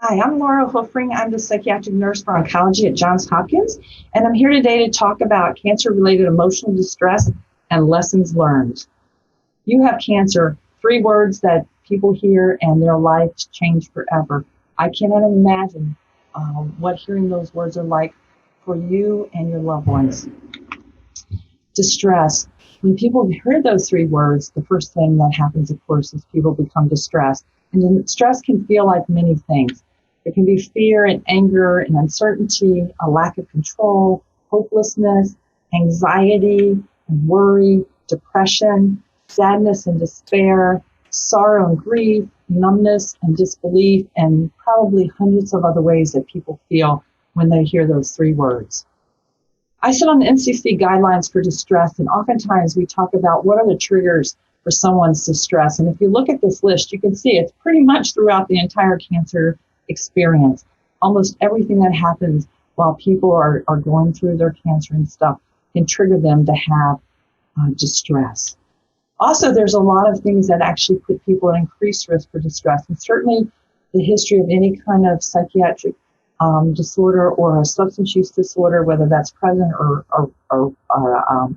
Hi, I'm Laura Hoofring. I'm the psychiatric nurse for oncology at Johns Hopkins, and I'm here today to talk about cancer-related emotional distress and lessons learned. You have cancer, 3 words that people hear and their lives change forever. I cannot imagine what hearing those words are like for you and your loved ones. Distress. When people hear those 3 words, the first thing that happens, of course, is people become distressed. And stress can feel like many things. There can be fear and anger and uncertainty, a lack of control, hopelessness, anxiety and worry, depression, sadness and despair, sorrow and grief, numbness and disbelief, and probably hundreds of other ways that people feel when they hear those 3 words. I sit on the NCC guidelines for distress, and oftentimes we talk about what are the triggers for someone's distress. And if you look at this list, you can see it's pretty much throughout the entire cancer experience. Almost everything that happens while people are going through their cancer and stuff can trigger them to have distress. Also, there's a lot of things that actually put people at increased risk for distress. And certainly the history of any kind of psychiatric disorder or a substance use disorder, whether that's present or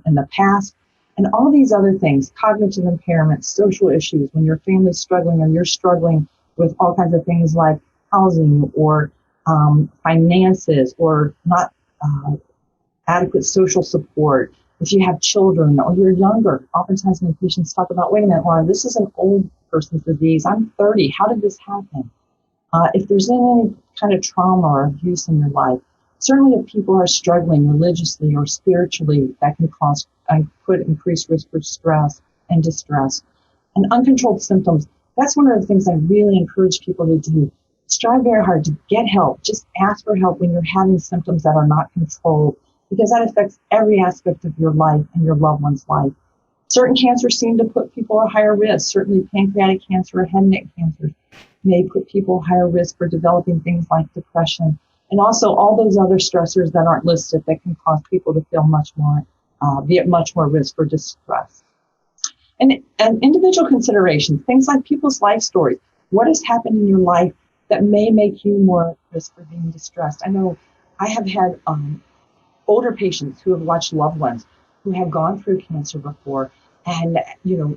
in the past, and all these other things, cognitive impairments, social issues, when your family's struggling or you're struggling with all kinds of things like housing or finances or not adequate social support. If you have children or you're younger, oftentimes when patients talk about, wait a minute, Laura, this is an old person's disease. I'm 30. How did this happen? If there's any kind of trauma or abuse in your life, certainly if people are struggling religiously or spiritually, that can cause put increased risk for stress and distress. And uncontrolled symptoms, that's one of the things I really encourage people to do. Strive very hard to get help. Just ask for help when you're having symptoms that are not controlled, because that affects every aspect of your life and your loved one's life. Certain cancers seem to put people at higher risk. Certainly pancreatic cancer or head and neck cancer may put people at higher risk for developing things like depression. And also all those other stressors that aren't listed that can cause people to feel be at much more risk for distress. And individual considerations, things like people's life stories. What has happened in your life that may make you more at risk for being distressed? I know I have had older patients who have watched loved ones who have gone through cancer before. And,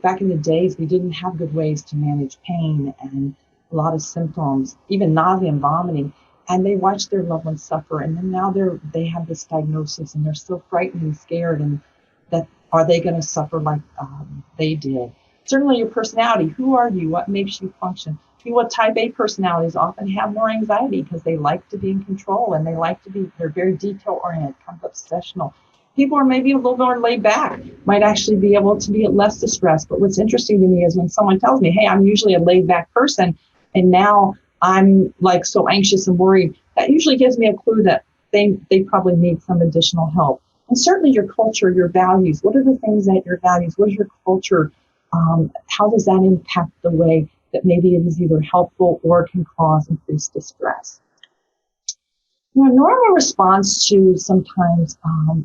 back in the days, we didn't have good ways to manage pain and a lot of symptoms, even nausea and vomiting. And they watched their loved ones suffer. And then now they have this diagnosis and they're so frightened and scared, and that are they going to suffer like they did? Certainly your personality. Who are you? What makes you function? People with type A personalities often have more anxiety because they like to be in control and they're very detail oriented, kind of obsessional. People are maybe a little more laid back, might actually be able to be less distressed. But what's interesting to me is when someone tells me, hey, I'm usually a laid back person, and now I'm like so anxious and worried, that usually gives me a clue that they probably need some additional help. And certainly your culture, your values. What are the things that your values? What is your culture? How does that impact the way that maybe it is either helpful or can cause increased distress? A normal response to sometimes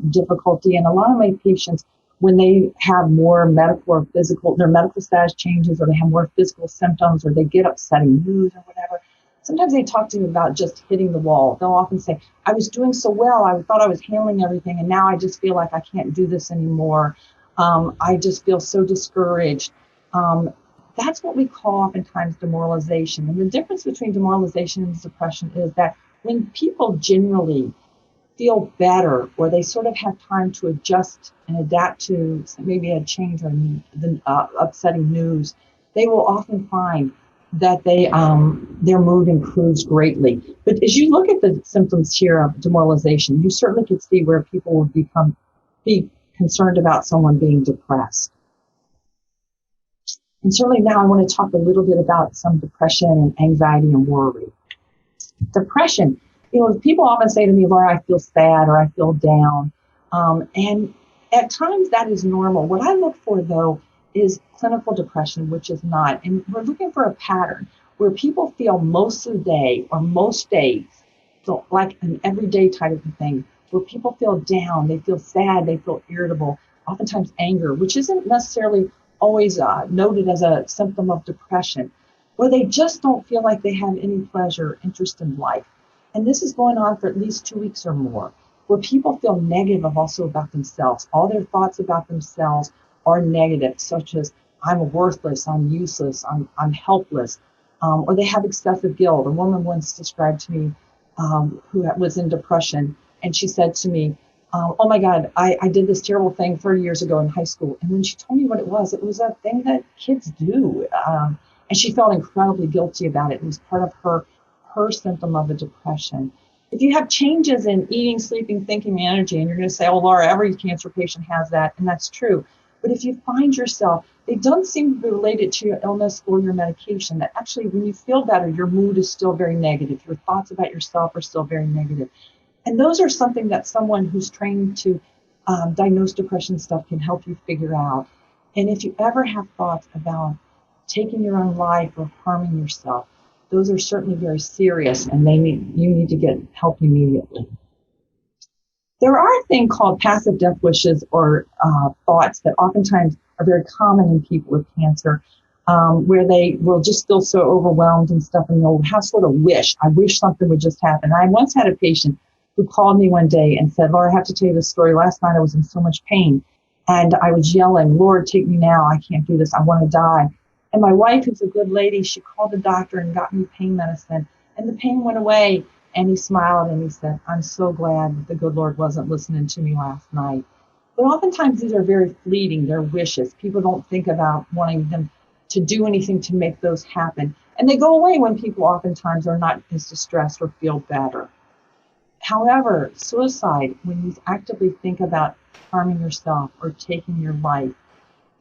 difficulty, and a lot of my patients, when they have more medical or physical, their medical status changes, or they have more physical symptoms, or they get upsetting news or whatever, sometimes they talk to me about just hitting the wall. They'll often say, I was doing so well, I thought I was handling everything, and now I just feel like I can't do this anymore. I just feel so discouraged. That's what we call oftentimes demoralization. And the difference between demoralization and depression is that when people generally feel better, or they sort of have time to adjust and adapt to maybe a change or the upsetting news, they will often find that their mood improves greatly. But as you look at the symptoms here of demoralization, you certainly could see where people will be concerned about someone being depressed. And certainly now I want to talk a little bit about some depression and anxiety and worry. Depression, people often say to me, Laura, I feel sad or I feel down. And at times that is normal. What I look for, though, is clinical depression, which is not. And we're looking for a pattern where people feel most of the day or most days, so like an everyday type of thing, where people feel down, they feel sad, they feel irritable, oftentimes anger, which isn't necessarily always noted as a symptom of depression. or they just don't feel like they have any pleasure or interest in life. And this is going on for at least 2 weeks or more, where people feel negative also about themselves. All their thoughts about themselves are negative, such as I'm worthless, I'm useless, I'm helpless, or they have excessive guilt. A woman once described to me who was in depression, and she said to me, oh my God, I did this terrible thing 30 years ago in high school. And when she told me what it was a thing that kids do. And she felt incredibly guilty about it. It was part of her symptom of a depression. If you have changes in eating, sleeping, thinking, and energy, and you're going to say, oh, Laura, every cancer patient has that, and that's true. But if you find yourself, they don't seem to be related to your illness or your medication, that actually when you feel better, your mood is still very negative. Your thoughts about yourself are still very negative. And those are something that someone who's trained to diagnose depression stuff can help you figure out. And if you ever have thoughts about taking your own life or harming yourself, those are certainly very serious, and you need to get help immediately. There are a thing called passive death wishes, or thoughts that oftentimes are very common in people with cancer, where they will just feel so overwhelmed and stuff, and they'll have sort of wish. I wish something would just happen. I once had a patient who called me one day and said, Laura, I have to tell you this story. Last night I was in so much pain, and I was yelling, Lord, take me now. I can't do this. I want to die. And my wife, who's a good lady, she called the doctor and got me pain medicine, and the pain went away. And he smiled and he said, I'm so glad that the good Lord wasn't listening to me last night. But oftentimes these are very fleeting. They're wishes. People don't think about wanting them to do anything to make those happen. And they go away when people oftentimes are not as distressed or feel better. However, suicide, when you actively think about harming yourself or taking your life,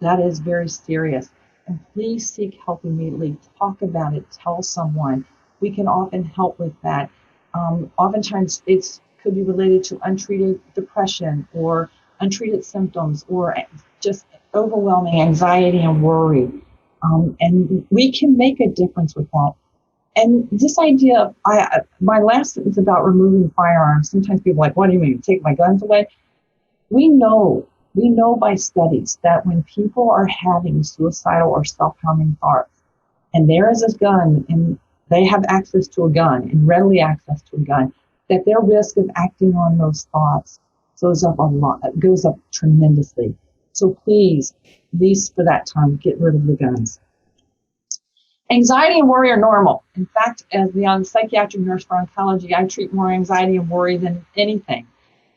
that is very serious. And please seek help immediately. Talk about it. Tell someone. We can often help with that. Oftentimes it could be related to untreated depression or untreated symptoms or just overwhelming anxiety and worry. And we can make a difference with that. And this idea of, my last sentence about removing firearms, sometimes people are like, what do you mean, take my guns away? We know by studies that when people are having suicidal or self-harming thoughts, and there is a gun and they have access to a gun and readily access to a gun, that their risk of acting on those thoughts goes up a lot, goes up tremendously. So please, at least for that time, get rid of the guns. Anxiety and worry are normal. In fact, as the psychiatric nurse for oncology, I treat more anxiety and worry than anything.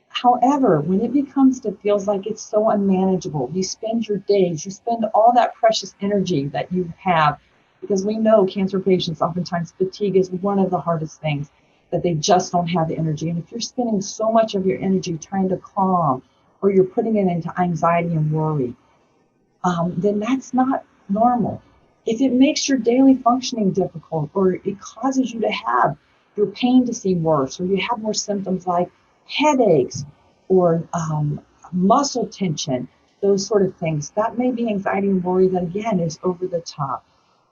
However, when it becomes to feels like it's so unmanageable, you spend your days, you spend all that precious energy that you have, because we know cancer patients, oftentimes fatigue is one of the hardest things, that they just don't have the energy. And if you're spending so much of your energy trying to calm, or you're putting it into anxiety and worry, then that's not normal. If it makes your daily functioning difficult, or it causes you to have your pain to seem worse, or you have more symptoms like headaches or muscle tension, those sort of things, that may be anxiety and worry that, again, is over the top.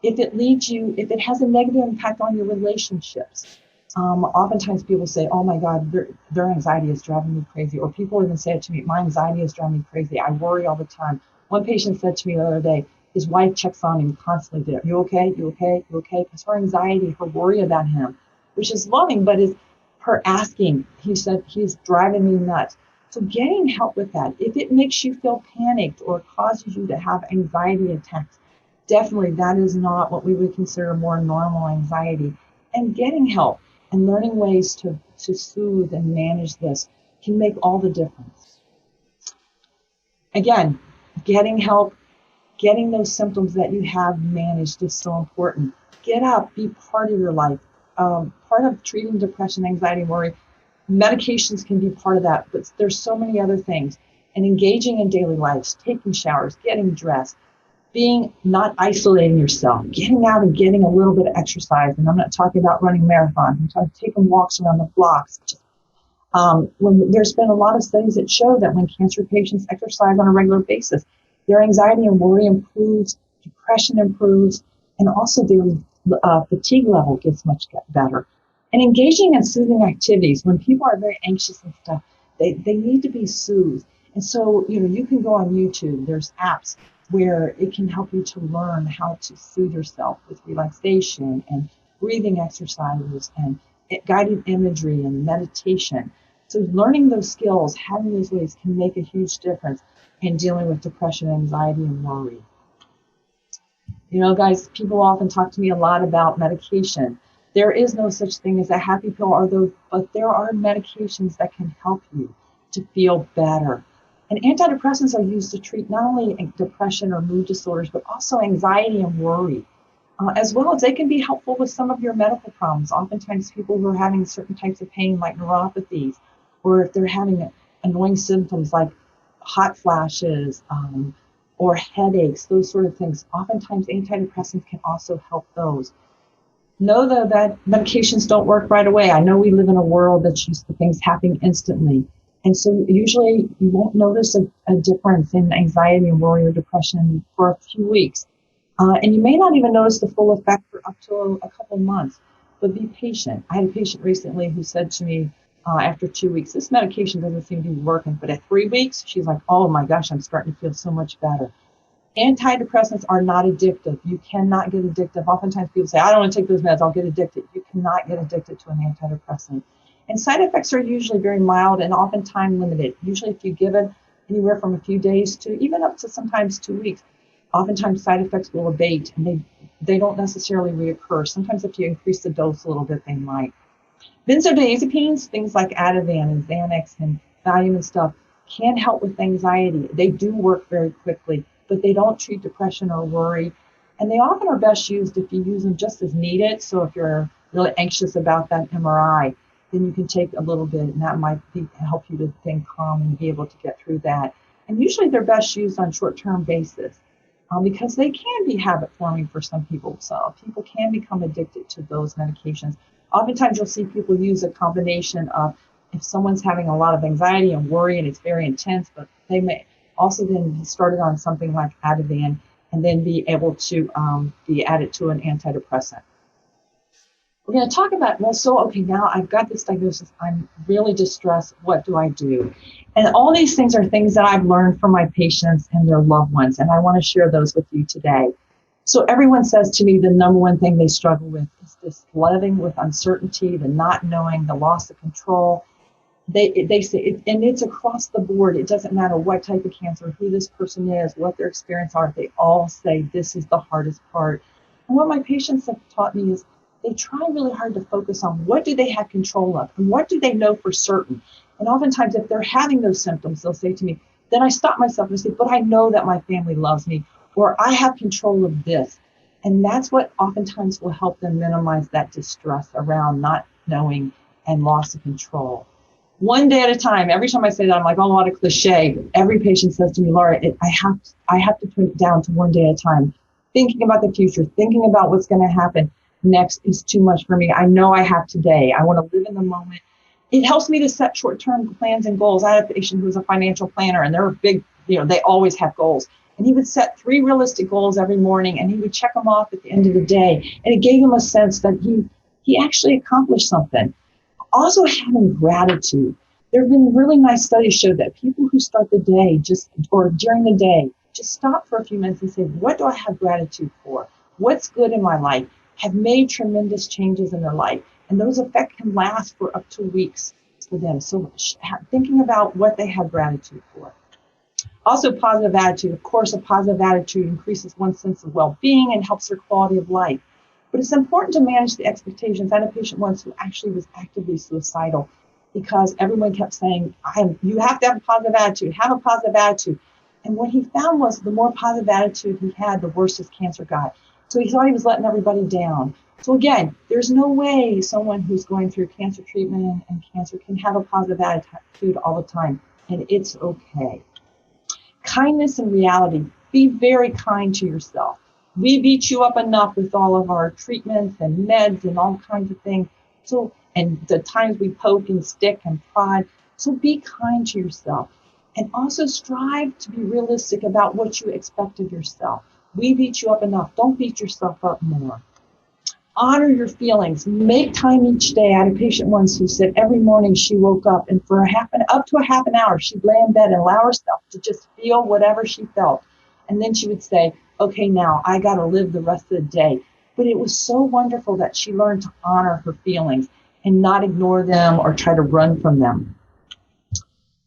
If it has a negative impact on your relationships, oftentimes people say, oh my God, their anxiety is driving me crazy. Or people even say it to me, my anxiety is driving me crazy. I worry all the time. One patient said to me the other day, his wife checks on him constantly. You okay? You okay? You okay? Because her anxiety, her worry about him, which is loving, but is her asking, he said, he's driving me nuts. So getting help with that, if it makes you feel panicked or causes you to have anxiety attacks, definitely that is not what we would consider more normal anxiety. And getting help and learning ways to soothe and manage this can make all the difference. Again, getting help, getting those symptoms that you have managed is so important. Get up, be part of your life. Part of treating depression, anxiety, and worry, medications can be part of that, but there's so many other things. And engaging in daily life, taking showers, getting dressed, not isolating yourself, getting out and getting a little bit of exercise. And I'm not talking about running marathons. I'm talking taking walks around the blocks. When there's been a lot of studies that show that when cancer patients exercise on a regular basis, their anxiety and worry improves, depression improves, and also their fatigue level gets much better. And engaging in soothing activities, when people are very anxious and stuff, they need to be soothed. And so, you can go on YouTube. There's apps where it can help you to learn how to soothe yourself with relaxation and breathing exercises and guided imagery and meditation. So learning those skills, having those ways can make a huge difference in dealing with depression, anxiety, and worry. You know, guys, people often talk to me a lot about medication. There is no such thing as a happy pill, but there are medications that can help you to feel better. And antidepressants are used to treat not only depression or mood disorders, but also anxiety and worry, as well as they can be helpful with some of your medical problems. Oftentimes, people who are having certain types of pain, like neuropathies, or if they're having annoying symptoms like hot flashes, or headaches, those sort of things. Oftentimes, antidepressants can also help those. Know, though, that medications don't work right away. I know we live in a world that's used to things happening instantly. And so usually you won't notice a difference in anxiety and worry or depression for a few weeks. And you may not even notice the full effect for up to a couple months, but be patient. I had a patient recently who said to me after 2 weeks, this medication doesn't seem to be working. But at 3 weeks, she's like, oh my gosh, I'm starting to feel so much better. Antidepressants are not addictive. You cannot get addictive. Oftentimes people say, I don't want to take those meds, I'll get addicted. You cannot get addicted to an antidepressant. And side effects are usually very mild and often time limited. Usually if you give it anywhere from a few days to even up to sometimes 2 weeks, oftentimes side effects will abate and they don't necessarily reoccur. Sometimes if you increase the dose a little bit, they might. Benzodiazepines, things like Ativan and Xanax and Valium and stuff, can help with anxiety. They do work very quickly, but they don't treat depression or worry. And they often are best used if you use them just as needed. So if you're really anxious about that MRI, then you can take a little bit, and that might help you to think calm and be able to get through that. And usually they're best used on short-term basis because they can be habit-forming for some people. So people can become addicted to those medications. Oftentimes you'll see people use a combination of, if someone's having a lot of anxiety and worry and it's very intense, but they may also then be started on something like Ativan and then be able to be added to an antidepressant. We're going to talk about, now I've got this diagnosis, I'm really distressed, what do I do? And all these things are things that I've learned from my patients and their loved ones, and I want to share those with you today. So everyone says to me the number one thing they struggle with is this living with uncertainty, the not knowing, the loss of control. They say, and it's across the board. It doesn't matter what type of cancer, who this person is, what their experience are. They all say this is the hardest part. And what my patients have taught me is they try really hard to focus on what do they have control of and what do they know for certain. And oftentimes if they're having those symptoms, they'll say to me, then I stop myself and say, but I know that my family loves me, or I have control of this. And that's what oftentimes will help them minimize that distress around not knowing and loss of control. One day at a time. Every time I say that, I'm like, oh, a lot of cliche. Every patient says to me, Laura, I have to put it down to one day at a time. Thinking about the future, thinking about what's going to happen next is too much for me. I know I have today. I want to live in the moment. It helps me to set short-term plans and goals. I had a patient who was a financial planner, and they're big, they always have goals. And he would set 3 realistic goals every morning, and he would check them off at the end of the day. And it gave him a sense that he actually accomplished something. Also having gratitude. There have been really nice studies show that people who start the day or during the day, just stop for a few minutes and say, what do I have gratitude for? What's good in my life? Have made tremendous changes in their life. And those effects can last for up to weeks for them. So thinking about what they have gratitude for. Also positive attitude. Of course, a positive attitude increases one's sense of well-being and helps their quality of life. But it's important to manage the expectations. I had a patient once who actually was actively suicidal because everyone kept saying, you have to have a positive attitude, have a positive attitude. And what he found was the more positive attitude he had, the worse his cancer got. So he thought he was letting everybody down. So again, there's no way someone who's going through cancer treatment and cancer can have a positive attitude all the time. And it's okay. Kindness and reality. Be very kind to yourself. We beat you up enough with all of our treatments and meds and all kinds of things. And the times we poke and stick and prod. So be kind to yourself. And also strive to be realistic about what you expect of yourself. We beat you up enough. Don't beat yourself up more. Honor your feelings. Make time each day. I had a patient once who said every morning she woke up and for up to a half an hour, she'd lay in bed and allow herself to just feel whatever she felt. And then she would say, okay, now I got to live the rest of the day. But it was so wonderful that she learned to honor her feelings and not ignore them or try to run from them.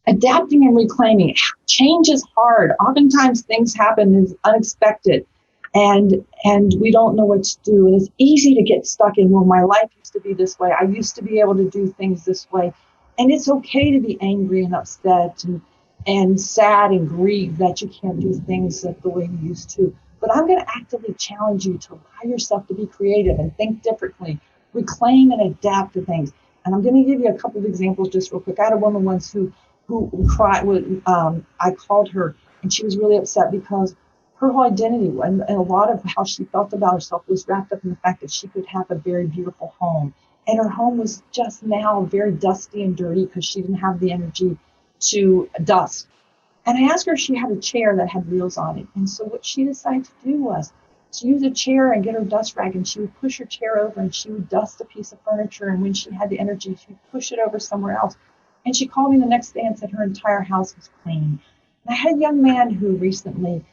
Adapting and reclaiming. Change is hard. Oftentimes things happen as unexpected and we don't know what to do. And it's easy to get stuck in, well, my life used to be this way. I used to be able to do things this way. And it's okay to be angry and upset and sad and grieve that you can't do things the way you used to. But I'm going to actively challenge you to allow yourself to be creative and think differently, reclaim and adapt to things. And I'm going to give you a couple of examples just real quick. I had a woman once who cried when I called her, and she was really upset because her whole identity and a lot of how she felt about herself was wrapped up in the fact that she could have a very beautiful home. And her home was just now very dusty and dirty because she didn't have the energy to dust. And I asked her if she had a chair that had wheels on it. And so what she decided to do was to use a chair and get her dust rag, and she would push her chair over and she would dust a piece of furniture. And when she had the energy, she would push it over somewhere else. And she called me the next day and said her entire house was clean. And I had a young man who recently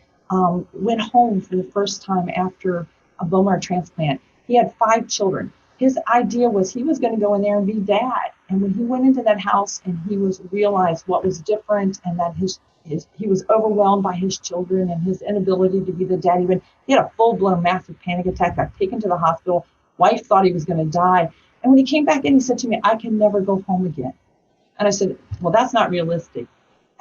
went home for the first time after a bone marrow transplant. He had 5 children. His idea was he was going to go in there and be dad. And when he went into that house and he realized what was different and that he was overwhelmed by his children and his inability to be the dad. He had a full-blown massive panic attack, got taken to the hospital. Wife thought he was going to die. And when he came back in, he said to me, I can never go home again. And I said, well, that's not realistic.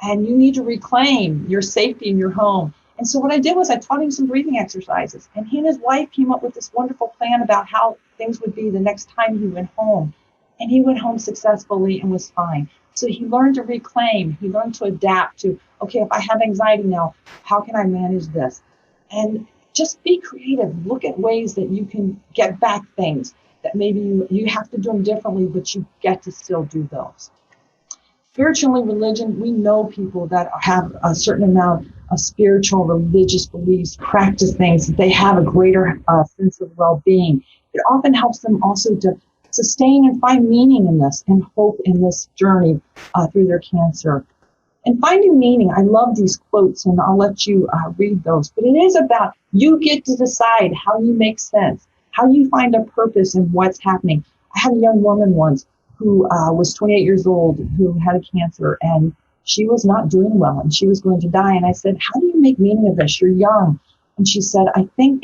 And you need to reclaim your safety in your home. And so what I did was I taught him some breathing exercises. And he and his wife came up with this wonderful plan about how things would be the next time he went home. And he went home successfully and was fine. So he learned to reclaim. He learned to adapt to, okay, if I have anxiety now, how can I manage this? And just be creative. Look at ways that you can get back things that maybe you have to do them differently, but you get to still do those. Spiritually, religion, we know people that have a certain amount of spiritual, religious beliefs, practice things, they have a greater sense of well-being. It often helps them also to sustain and find meaning in this and hope in this journey through their cancer. And finding meaning, I love these quotes, and I'll let you read those, but it is about you get to decide how you make sense, how you find a purpose in what's happening. I had a young woman once who was 28 years old, who had a cancer, and she was not doing well, and she was going to die. And I said, how do you make meaning of this? You're young. And she said, I think,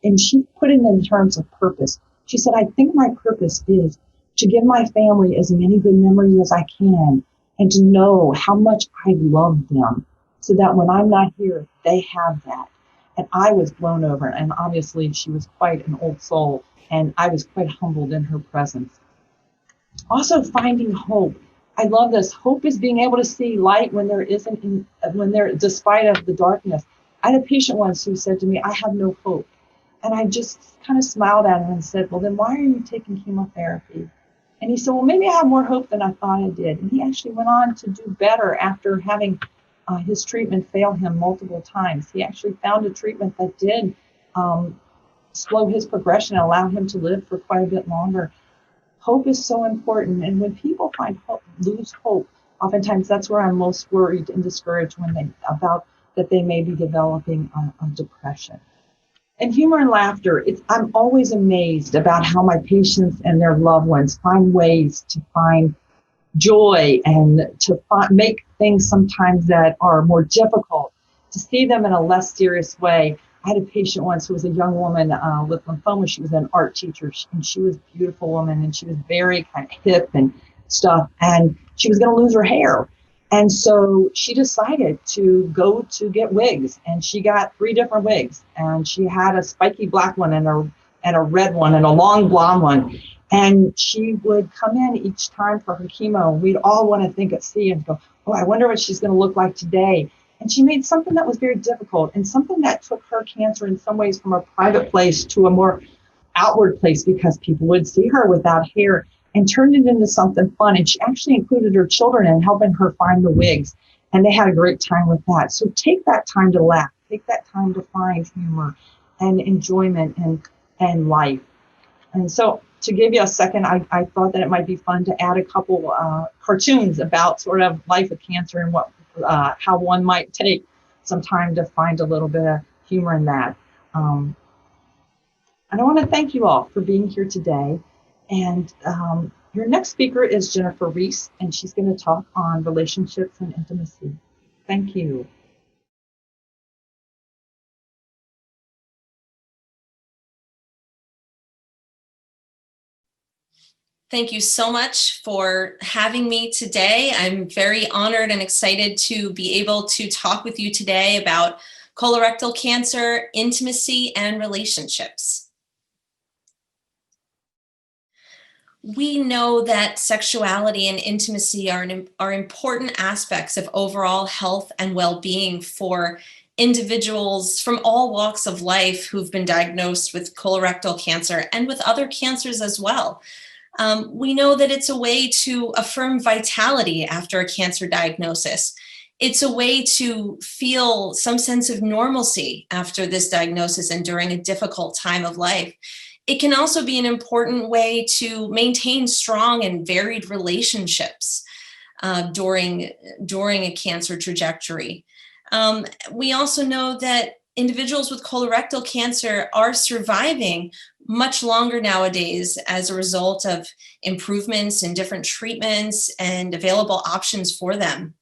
and she put it in terms of purpose. She said, I think my purpose is to give my family as many good memories as I can and to know how much I love them so that when I'm not here, they have that. And I was blown over. And obviously, she was quite an old soul, and I was quite humbled in her presence. Also, finding hope. I love this. Hope is being able to see light when there isn't, despite of the darkness. I had a patient once who said to me, I have no hope. And I just kind of smiled at him and said, well, then why are you taking chemotherapy? And he said, well, maybe I have more hope than I thought I did. And he actually went on to do better after having his treatment fail him multiple times. He actually found a treatment that did slow his progression and allow him to live for quite a bit longer. Hope is so important. And when people lose hope, oftentimes that's where I'm most worried and discouraged about that they may be developing a depression. And humor and laughter, I'm always amazed about how my patients and their loved ones find ways to find joy and to make things sometimes that are more difficult, to see them in a less serious way. I had a patient once who was a young woman with lymphoma. She was an art teacher, and she was a beautiful woman, and she was very kind of hip and stuff, and she was going to lose her hair. And so she decided to go to get wigs, and she got 3 different wigs. And she had a spiky black one and a red one and a long blonde one. And she would come in each time for her chemo, and we'd all want to see and go, oh, I wonder what she's going to look like today. And she made something that was very difficult and something that took her cancer in some ways from a private place to a more outward place because people would see her without hair, and turned it into something fun. And she actually included her children in helping her find the wigs. And they had a great time with that. So take that time to laugh. Take that time to find humor and enjoyment and life. And so to give you a second, I thought that it might be fun to add a couple cartoons about sort of life with cancer and how one might take some time to find a little bit of humor in that. And I want to thank you all for being here today. And your next speaker is Jennifer Reese, and she's going to talk on relationships and intimacy. Thank you. Thank you so much for having me today. I'm very honored and excited to be able to talk with you today about colorectal cancer, intimacy, and relationships. We know that sexuality and intimacy are important aspects of overall health and well-being for individuals from all walks of life who've been diagnosed with colorectal cancer and with other cancers as well. We know that it's a way to affirm vitality after a cancer diagnosis. It's a way to feel some sense of normalcy after this diagnosis and during a difficult time of life. It can also be an important way to maintain strong and varied relationships during a cancer trajectory. We also know that individuals with colorectal cancer are surviving much longer nowadays as a result of improvements in different treatments and available options for them.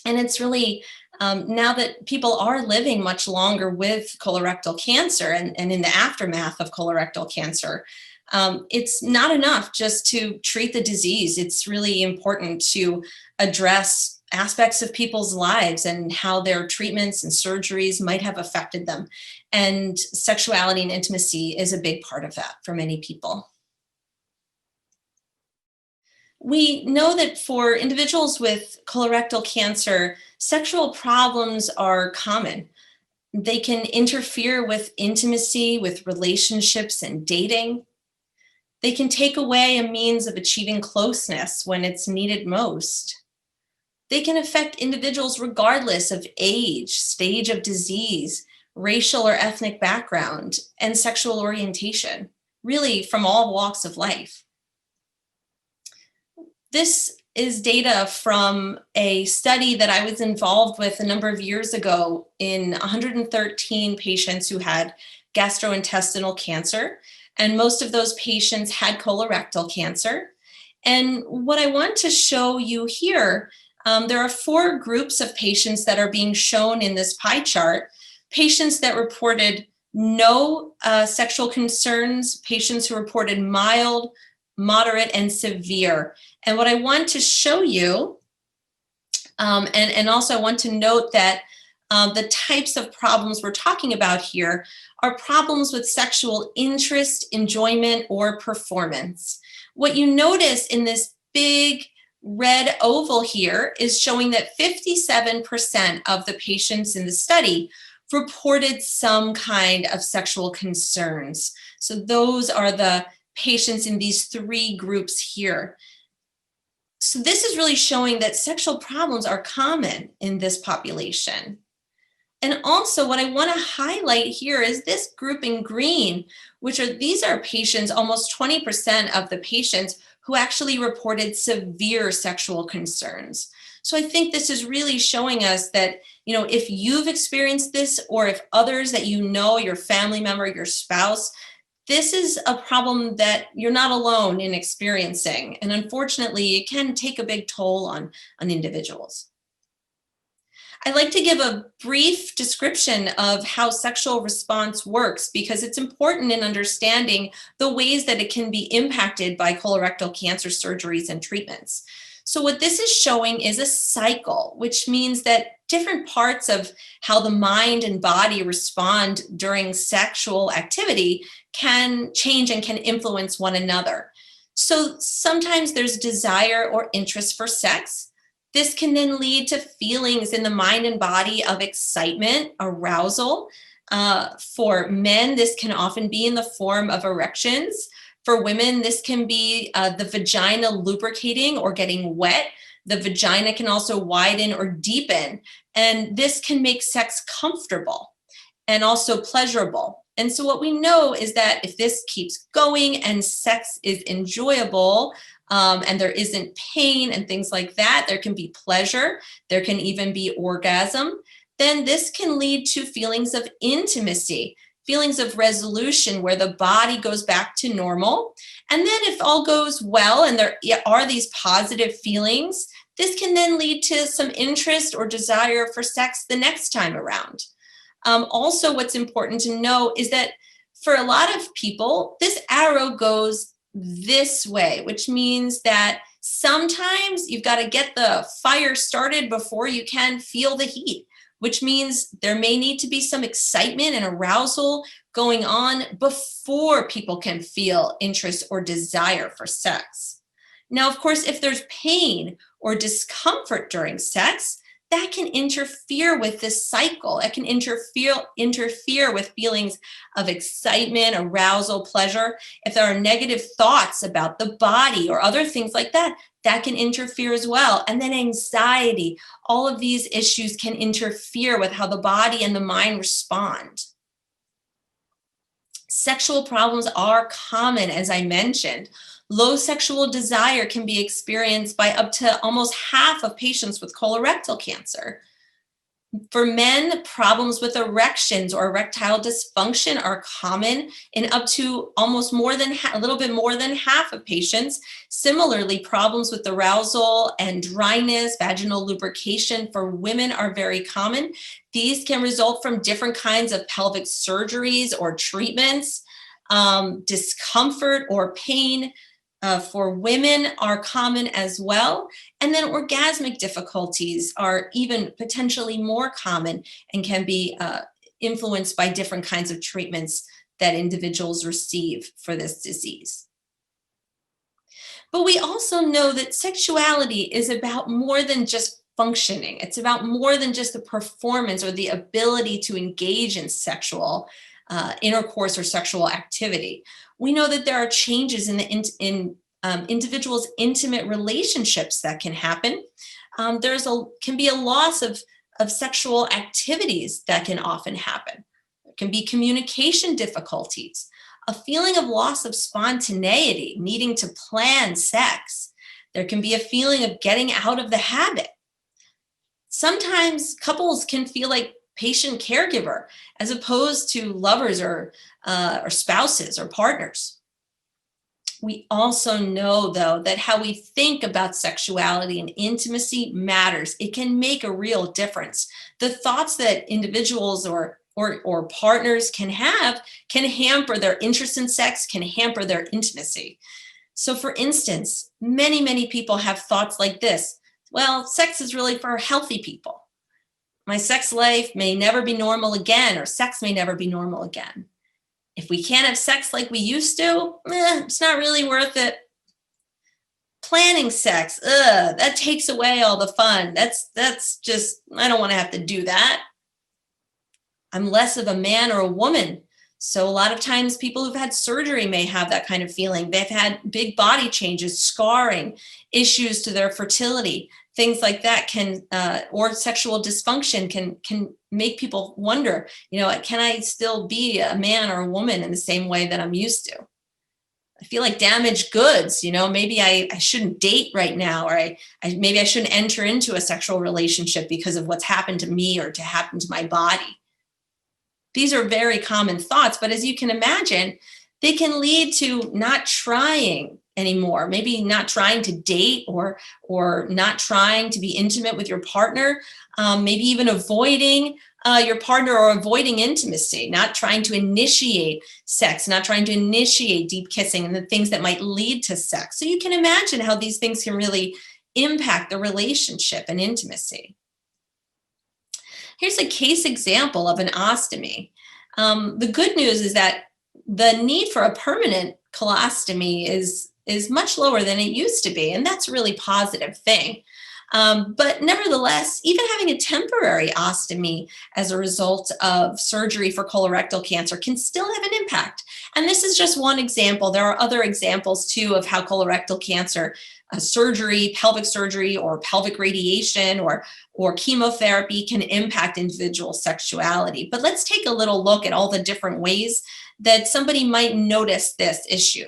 And it's really, now that people are living much longer with colorectal cancer and in the aftermath of colorectal cancer, it's not enough just to treat the disease. It's really important to address aspects of people's lives and how their treatments and surgeries might have affected them. And sexuality and intimacy is a big part of that for many people. We know that for individuals with colorectal cancer, sexual problems are common. They can interfere with intimacy, with relationships and dating. They can take away a means of achieving closeness when it's needed most. They can affect individuals regardless of age, stage of disease, racial or ethnic background, and sexual orientation, really from all walks of life. This is data from a study that I was involved with a number of years ago in 113 patients who had gastrointestinal cancer, and most of those patients had colorectal cancer. And what I want to show you here, there are 4 groups of patients that are being shown in this pie chart. Patients that reported no sexual concerns, patients who reported mild, moderate, and severe. And what I want to show you, and also I want to note that the types of problems we're talking about here are problems with sexual interest, enjoyment, or performance. What you notice in this big red oval here is showing that 57% of the patients in the study reported some kind of sexual concerns. So those are the patients in these 3 groups here. So this is really showing that sexual problems are common in this population. And also what I want to highlight here is this group in green, these are patients, almost 20% of the patients who actually reported severe sexual concerns. So I think this is really showing us that, if you've experienced this, or if others that your family member, your spouse, this is a problem that you're not alone in experiencing. And unfortunately, it can take a big toll on individuals. I'd like to give a brief description of how sexual response works, because it's important in understanding the ways that it can be impacted by colorectal cancer surgeries and treatments. So what this is showing is a cycle, which means that different parts of how the mind and body respond during sexual activity can change and can influence one another. So sometimes there's desire or interest for sex. This can then lead to feelings in the mind and body of excitement, arousal. For men, this can often be in the form of erections. For women, this can be the vagina lubricating or getting wet. The vagina can also widen or deepen, and this can make sex comfortable and also pleasurable. And so what we know is that if this keeps going and sex is enjoyable, and there isn't pain and things like that, there can be pleasure, there can even be orgasm. then this can lead to feelings of intimacy, feelings of resolution where the body goes back to normal. And then if all goes well and there are these positive feelings, this can then lead to some interest or desire for sex the next time around. Also, what's important to know is that for a lot of people, this arrow goes this way, which means that sometimes you've got to get the fire started before you can feel the heat, which means there may need to be some excitement and arousal going on before people can feel interest or desire for sex. Now, of course, if there's pain or discomfort during sex, that can interfere with this cycle. It can interfere with feelings of excitement, arousal, pleasure. If there are negative thoughts about the body or other things like that, that can interfere as well. And then anxiety, all of these issues can interfere with how the body and the mind respond. Sexual problems are common, as I mentioned. Low sexual desire can be experienced by up to almost half of patients with colorectal cancer. For men, problems with erections or erectile dysfunction are common in up to almost a little bit more than half of patients. Similarly, problems with arousal and dryness, vaginal lubrication for women are very common. These can result from different kinds of pelvic surgeries or treatments. Discomfort or pain for women are common as well. And then orgasmic difficulties are even potentially more common and can be influenced by different kinds of treatments that individuals receive for this disease. But we also know that sexuality is about more than just functioning. It's about more than just the performance or the ability to engage in sexual intercourse or sexual activity. We know that there are changes in individuals' intimate relationships that can happen. Can be a loss of sexual activities that can often happen. There can be communication difficulties, a feeling of loss of spontaneity, needing to plan sex. There can be a feeling of getting out of the habit. Sometimes couples can feel like patient caregiver as opposed to lovers or spouses or partners. We also know, though, that how we think about sexuality and intimacy matters. It can make a real difference. The thoughts that individuals or partners can have can hamper their interest in sex, can hamper their intimacy. So, for instance, many people have thoughts like this. Well, sex is really for healthy people. My sex life may never be normal again, or sex may never be normal again. If we can't have sex like we used to, it's not really worth it. Planning sex, that takes away all the fun. That's just, I don't want to have to do that. I'm less of a man or a woman. So a lot of times people who've had surgery may have that kind of feeling. They've had big body changes, scarring, issues to their fertility. Things like that or sexual dysfunction can make people wonder, can I still be a man or a woman in the same way that I'm used to? I feel like damaged goods, maybe I shouldn't date right now, or maybe I shouldn't enter into a sexual relationship because of what's happened to me or to happen to my body. These are very common thoughts, but as you can imagine, they can lead to not trying anymore, maybe not trying to date or not trying to be intimate with your partner, maybe even avoiding your partner or avoiding intimacy, not trying to initiate sex, not trying to initiate deep kissing and the things that might lead to sex. So you can imagine how these things can really impact the relationship and intimacy. Here's a case example of an ostomy. The good news is that the need for a permanent colostomy is much lower than it used to be, and that's a really positive thing. But nevertheless, even having a temporary ostomy as a result of surgery for colorectal cancer can still have an impact. And this is just one example. There are other examples too of how colorectal cancer surgery, pelvic surgery, or pelvic radiation or chemotherapy can impact individual sexuality. But let's take a little look at all the different ways that somebody might notice this issue.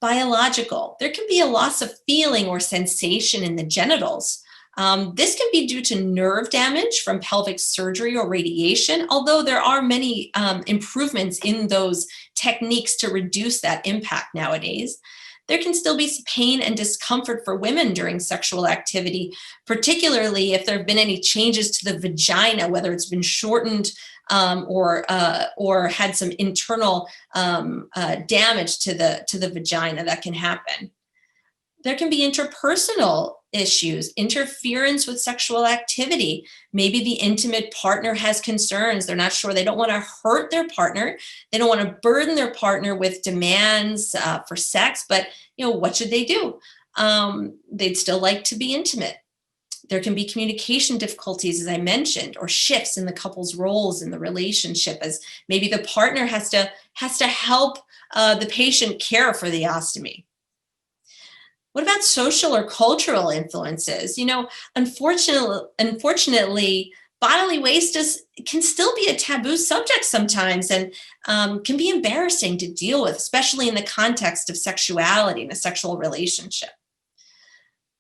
Biological, there can be a loss of feeling or sensation in the genitals. This can be due to nerve damage from pelvic surgery or radiation, although there are many improvements in those techniques to reduce that impact nowadays. There can still be pain and discomfort for women during sexual activity, particularly if there have been any changes to the vagina, whether it's been shortened or had some internal damage to the vagina that can happen. There can be interpersonal issues, interference with sexual activity. Maybe the intimate partner has concerns. They're not sure. They don't want to hurt their partner. They don't want to burden their partner with demands for sex, but what should they do? They'd still like to be intimate. There can be communication difficulties, as I mentioned, or shifts in the couple's roles in the relationship, as maybe the partner has to help the patient care for the ostomy. What about social or cultural influences? Unfortunately, bodily waste can still be a taboo subject sometimes, and can be embarrassing to deal with, especially in the context of sexuality and a sexual relationship.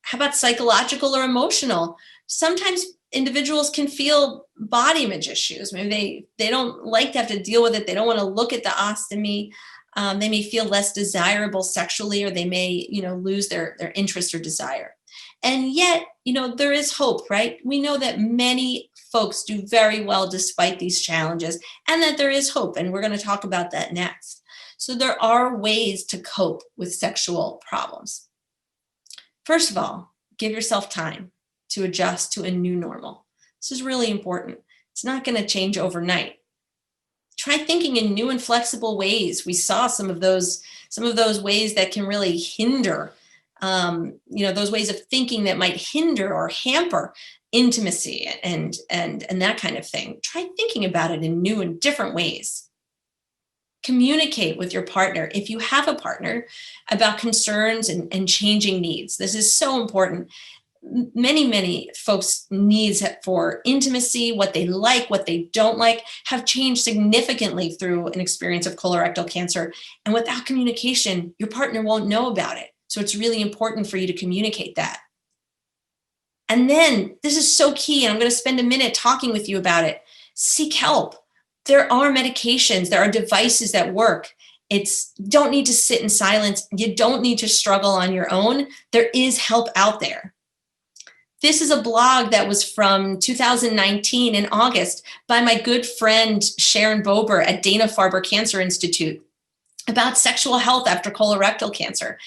How about psychological or emotional? Sometimes individuals can feel body image issues. Maybe they don't like to have to deal with it. They don't want to look at the ostomy. They may feel less desirable sexually, or they may, lose their interest or desire. And yet, there is hope, right? We know that many folks do very well despite these challenges, and that there is hope. And we're going to talk about that next. So there are ways to cope with sexual problems. First of all, give yourself time to adjust to a new normal. This is really important. It's not going to change overnight. Try thinking in new and flexible ways. We saw some of those ways that can really hinder, those ways of thinking that might hinder or hamper intimacy and that kind of thing. Try thinking about it in new and different ways. Communicate with your partner, if you have a partner, about concerns and changing needs. This is so important. Many folks' needs for intimacy, what they like, what they don't like, have changed significantly through an experience of colorectal cancer. And without communication, your partner won't know about it. So it's really important for you to communicate that. And then, this is so key, and I'm going to spend a minute talking with you about it. Seek help. There are medications, there are devices that work. Don't need to sit in silence. You don't need to struggle on your own. There is help out there. This is a blog that was from 2019 in August by my good friend Sharon Bober at Dana-Farber Cancer Institute about sexual health after colorectal cancer.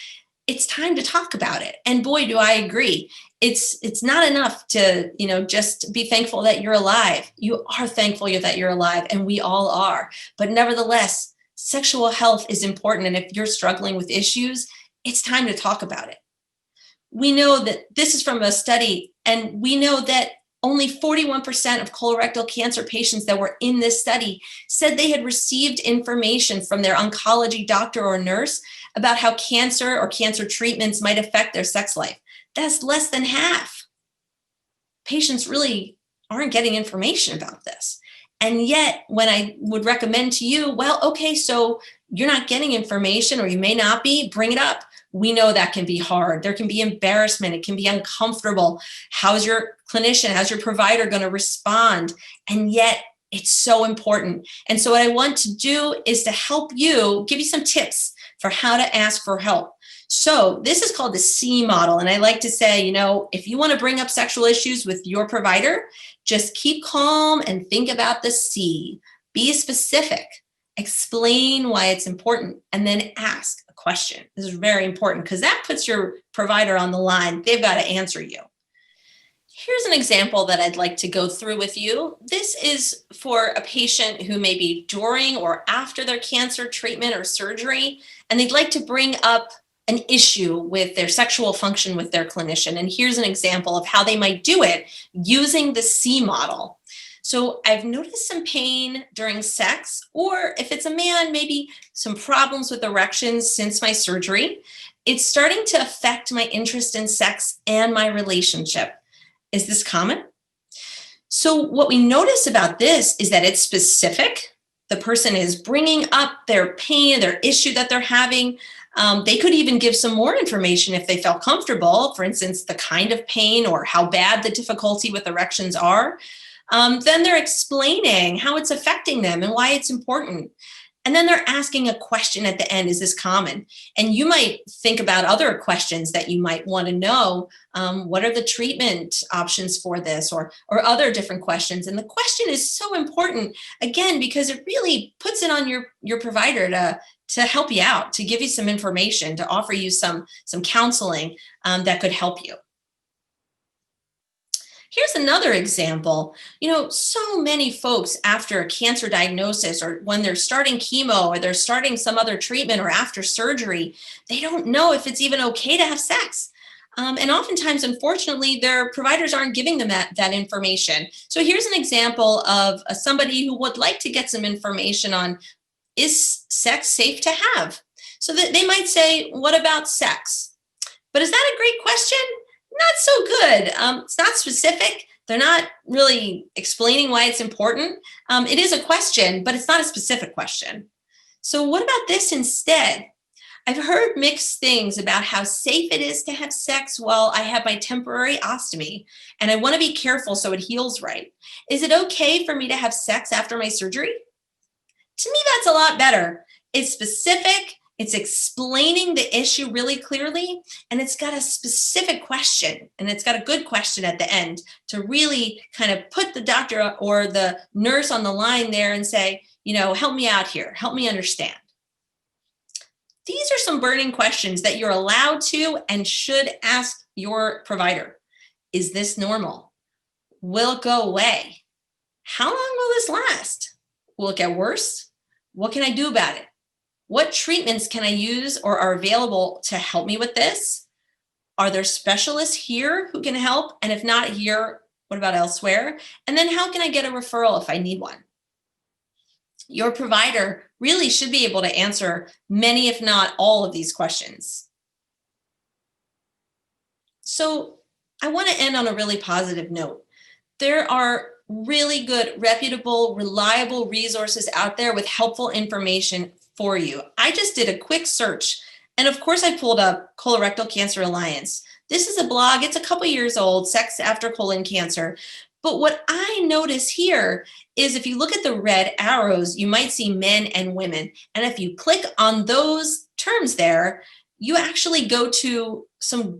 It's time to talk about it. And boy, do I agree. It's not enough to, just be thankful that you're alive. You are thankful that you're alive, and we all are. But nevertheless, sexual health is important. And if you're struggling with issues, it's time to talk about it. We know that this is from a study, and we know that only 41% of colorectal cancer patients that were in this study said they had received information from their oncology doctor or nurse about how cancer or cancer treatments might affect their sex life. That's less than half. Patients really aren't getting information about this. And yet, when I would recommend to you, well, okay, so you're not getting information, or you may not be, bring it up. We know that can be hard. There can be embarrassment. It can be uncomfortable. How's your clinician, how's your provider going to respond? And yet, it's so important. And so what I want to do is to help you, give you some tips for how to ask for help. So this is called the C model. And I like to say, if you want to bring up sexual issues with your provider, just keep calm and think about the C. Be specific. Explain why it's important, and then ask a question. This is very important because that puts your provider on the line. They've got to answer you. Here's an example that I'd like to go through with you. This is for a patient who may be during or after their cancer treatment or surgery, and they'd like to bring up an issue with their sexual function with their clinician. And here's an example of how they might do it using the C model. So I've noticed some pain during sex, or if it's a man, maybe some problems with erections since my surgery. It's starting to affect my interest in sex and my relationship. Is this common? So what we notice about this is that it's specific, the person is bringing up their pain, their issue that they're having. They could even give some more information if they felt comfortable, for instance, the kind of pain or how bad the difficulty with erections are. Then they're explaining how it's affecting them and why it's important. And then they're asking a question at the end, is this common? And you might think about other questions that you might want to know. What are the treatment options for this, or other different questions? And the question is so important, again, because it really puts it on your provider to help you out, to give you some information, to offer you some counseling that could help you. Here's another example. So many folks after a cancer diagnosis, or when they're starting chemo, or they're starting some other treatment, or after surgery, they don't know if it's even okay to have sex. And oftentimes, unfortunately, their providers aren't giving them that information. So here's an example of somebody who would like to get some information on, is sex safe to have? So that they might say, what about sex? But is that a great question? Not so good. It's not specific. They're not really explaining why it's important. It is a question, but it's not a specific question. So what about this instead? I've heard mixed things about how safe it is to have sex while I have my temporary ostomy, and I want to be careful so it heals right. Is it okay for me to have sex after my surgery? To me, that's a lot better. It's specific. It's explaining the issue really clearly, and it's got a specific question, and it's got a good question at the end to really kind of put the doctor or the nurse on the line there and say, help me out here, help me understand. These are some burning questions that you're allowed to and should ask your provider. Is this normal? Will it go away? How long will this last? Will it get worse? What can I do about it? What treatments can I use or are available to help me with this? Are there specialists here who can help? And if not here, what about elsewhere? And then how can I get a referral if I need one? Your provider really should be able to answer many, if not all, of these questions. So I want to end on a really positive note. There are really good, reputable, reliable resources out there with helpful information for you. I just did a quick search, and of course I pulled up Colorectal Cancer Alliance. This is a blog, it's a couple years old, Sex After Colon Cancer. But what I notice here is if you look at the red arrows, you might see men and women. And if you click on those terms there, you actually go to some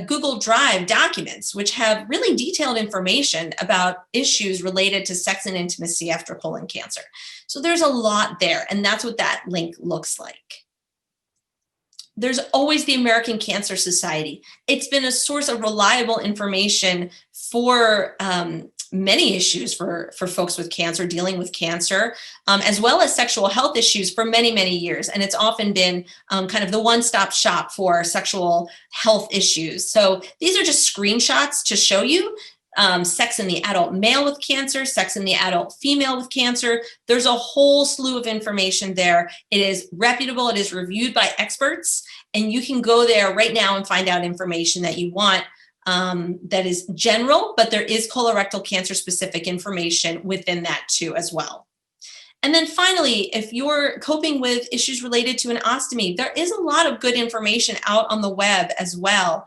Google Drive documents, which have really detailed information about issues related to sex and intimacy after colon cancer. So there's a lot there, and that's what that link looks like. There's always the American Cancer Society. It's been a source of reliable information for many issues for folks with cancer, dealing with cancer, as well as sexual health issues for many, many years. And it's often been kind of the one-stop shop for sexual health issues. So these are just screenshots to show you sex in the adult male with cancer, sex in the adult female with cancer. There's a whole slew of information there. It is reputable. It is reviewed by experts. And you can go there right now and find out information that you want. That is general, but there is colorectal cancer specific information within that too as well. And then finally, if you're coping with issues related to an ostomy, there is a lot of good information out on the web as well.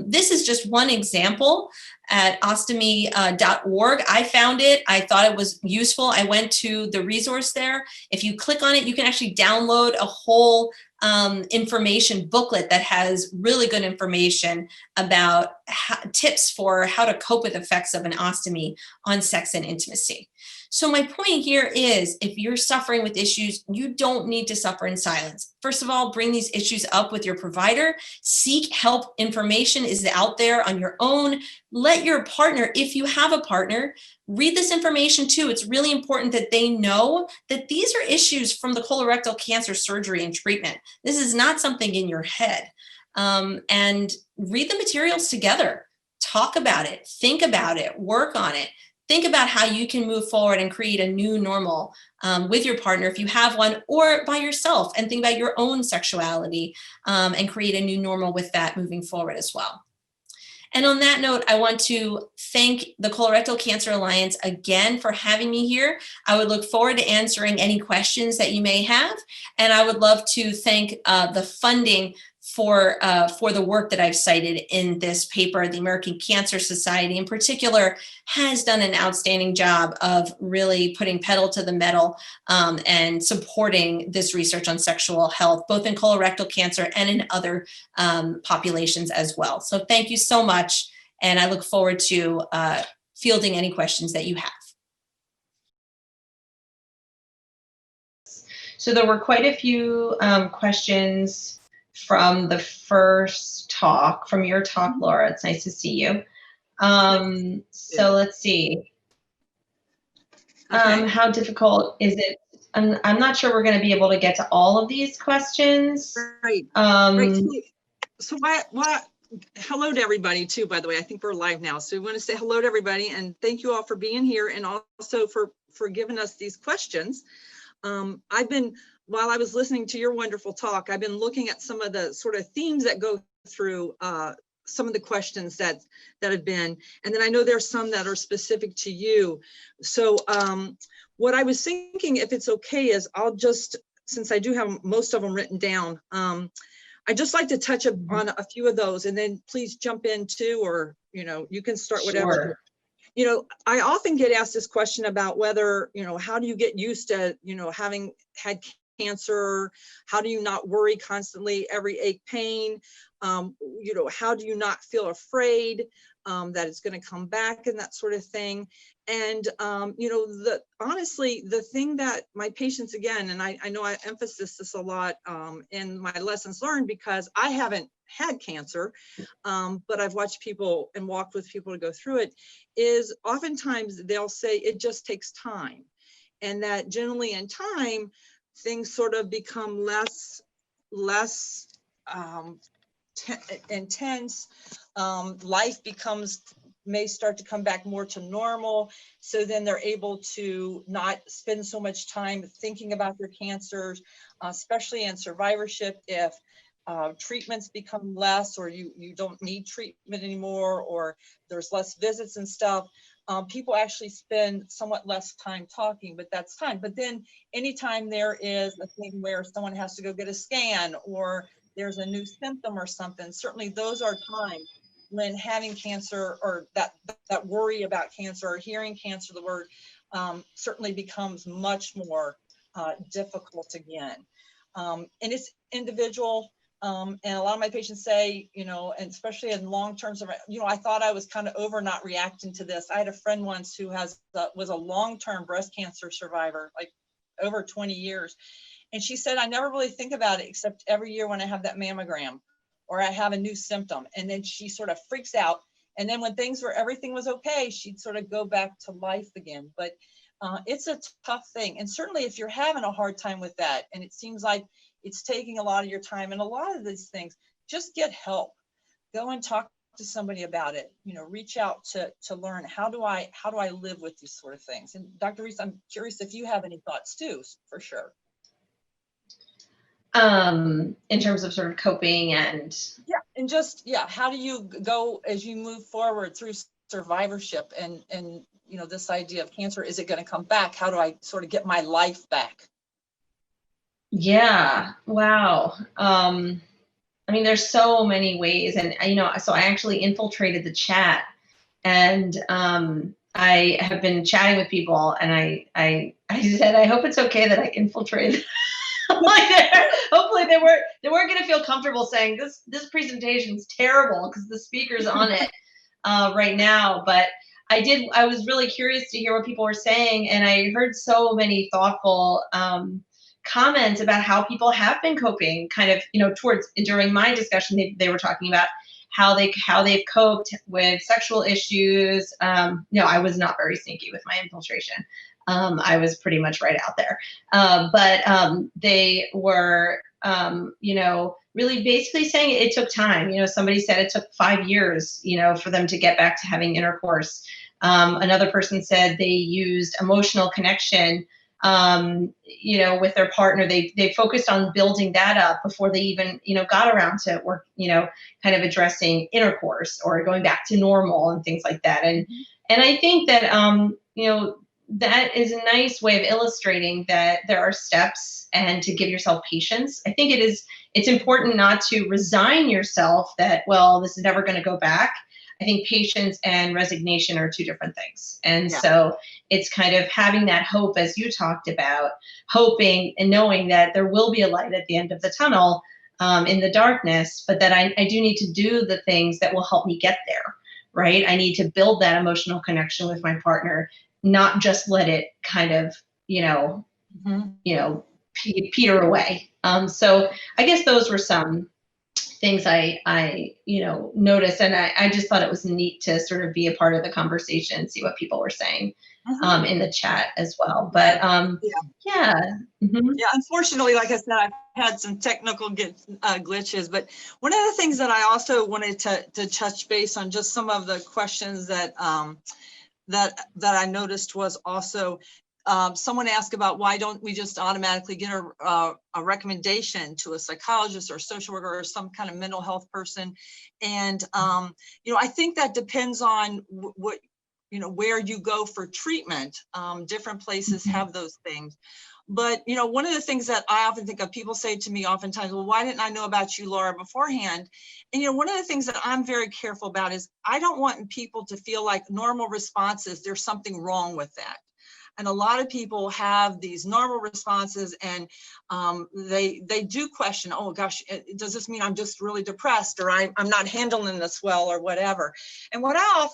This is just one example at ostomy.org. I found it. I thought it was useful. I went to the resource there. If you click on it, you can actually download a whole information booklet that has really good information about tips for how to cope with effects of an ostomy on sex and intimacy. So my point here is, if you're suffering with issues, you don't need to suffer in silence. First of all, bring these issues up with your provider. Seek help. Information is out there on your own. Let your partner, if you have a partner, read this information too. It's really important that they know that these are issues from the colorectal cancer surgery and treatment. This is not something in your head. And read the materials together. Talk about it. Think about it. Work on it. Think about how you can move forward and create a new normal with your partner if you have one, or by yourself, and think about your own sexuality and create a new normal with that moving forward as well. And on that note, I want to thank the Colorectal Cancer Alliance again for having me here. I would look forward to answering any questions that you may have. And I would love to thank the funding for the work that I've cited in this paper. The American Cancer Society in particular has done an outstanding job of really putting pedal to the metal and supporting this research on sexual health, both in colorectal cancer and in other populations as well. So thank you so much. And I look forward to fielding any questions that you have. So there were quite a few questions from the first talk, from your talk, Laura. It's nice to see you. So let's see. Okay. How difficult is it? I'm not sure we're going to be able to get to all of these questions. Right. So hello to everybody too, by the way. I think we're live now. So we want to say hello to everybody and thank you all for being here and also for giving us these questions. While I was listening to your wonderful talk, I've been looking at some of the sort of themes that go through some of the questions that have been, and then I know there's some that are specific to you. So what I was thinking, if it's okay, is I'll just, since I do have most of them written down, I'd just like to touch on a few of those and then please jump in too, or, you can start whatever. Sure. I often get asked this question about whether, how do you get used to, having had cancer? How do you not worry constantly, every ache, pain? How do you not feel afraid that it's going to come back and that sort of thing? And, honestly, the thing that my patients, again, and I know I emphasize this a lot in my lessons learned because I haven't had cancer, but I've watched people and walked with people to go through it, is oftentimes they'll say it just takes time. And that generally in time, things sort of become less intense. Life may start to come back more to normal. So then they're able to not spend so much time thinking about their cancers, especially in survivorship, if treatments become less, or you don't need treatment anymore, or there's less visits and stuff. People actually spend somewhat less time talking, but that's time. But then anytime there is a thing where someone has to go get a scan or there's a new symptom or something, certainly those are times when having cancer or that worry about cancer or hearing cancer, the word, certainly becomes much more difficult again. And it's individual. And a lot of my patients say, and especially in long-term, I thought I was kind of over not reacting to this. I had a friend once who was a long-term breast cancer survivor, like over 20 years. And she said, I never really think about it except every year when I have that mammogram or I have a new symptom. And then she sort of freaks out. And then when everything was okay, she'd sort of go back to life again. But it's a tough thing. And certainly if you're having a hard time with that, and it seems like it's taking a lot of your time and a lot of these things, just get help. Go and talk to somebody about it. Reach out to learn how do I live with these sort of things. And Dr. Reese, I'm curious if you have any thoughts too, for sure. In terms of sort of coping and how do you go as you move forward through survivorship and this idea of cancer? Is it going to come back? How do I sort of get my life back? Yeah. Wow. There's so many ways, and so I actually infiltrated the chat, and I have been chatting with people, and I said, I hope it's okay that I infiltrated. Hopefully they weren't going to feel comfortable saying this presentation is terrible because the speaker's on it right now. But I was really curious to hear what people were saying, and I heard so many thoughtful comments about how people have been coping kind of, during my discussion, they were talking about how they've coped with sexual issues. I was not very sneaky with my infiltration. I was pretty much right out there. But they were, really basically saying it took time. Somebody said it took 5 years, for them to get back to having intercourse. Another person said they used emotional connection with their partner. They focused on building that up before they even, got around to work, kind of addressing intercourse or going back to normal and things like that. And I think that, that is a nice way of illustrating that there are steps and to give yourself patience. I think it's important not to resign yourself that, well, this is never going to go back. I think patience and resignation are two different things. And so it's kind of having that hope, as you talked about, hoping and knowing that there will be a light at the end of the tunnel in the darkness, but that I do need to do the things that will help me get there, right? I need to build that emotional connection with my partner, not just let it kind of, peter away. So I guess those were some things I noticed, and I just thought it was neat to sort of be a part of the conversation and see what people were saying in the chat as well. But unfortunately, like I said, I've had some technical glitches, but one of the things that I also wanted to touch base on, just some of the questions that I noticed was also, someone asked about why don't we just automatically get a recommendation to a psychologist or social worker or some kind of mental health person. And, I think that depends on what, where you go for treatment. Different places have those things. But, one of the things that I often think of, people say to me oftentimes, well, why didn't I know about you, Laura, beforehand? And, one of the things that I'm very careful about is I don't want people to feel like normal responses, there's something wrong with that. And a lot of people have these normal responses, and they do question, oh gosh, does this mean I'm just really depressed, or I'm not handling this well, or whatever? And what I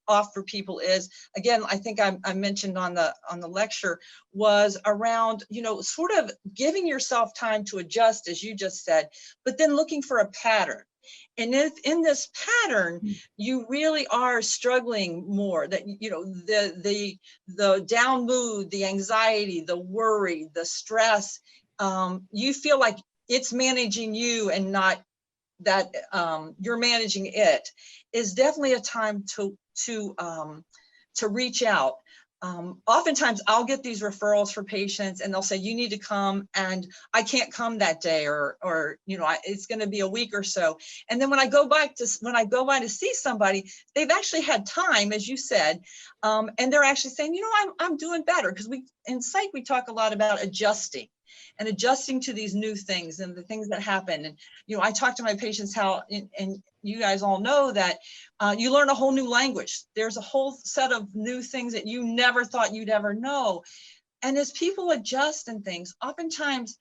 offer people is, again, I think I mentioned on the lecture, was around, sort of giving yourself time to adjust, as you just said, but then looking for a pattern. And if in this pattern, you really are struggling more, that, the down mood, the anxiety, the worry, the stress, you feel like it's managing you and not that you're managing it, is definitely a time to reach out. Oftentimes I'll get these referrals for patients, and they'll say, you need to come, and I can't come that day, or it's going to be a week or so. And then when I go by to see somebody, they've actually had time, as you said, and they're actually saying, I'm doing better, because in psych we talk a lot about adjusting to these new things and the things that happen. And, I talk to my patients how, and you guys all know that you learn a whole new language. There's a whole set of new things that you never thought you'd ever know. And as people adjust and things, oftentimes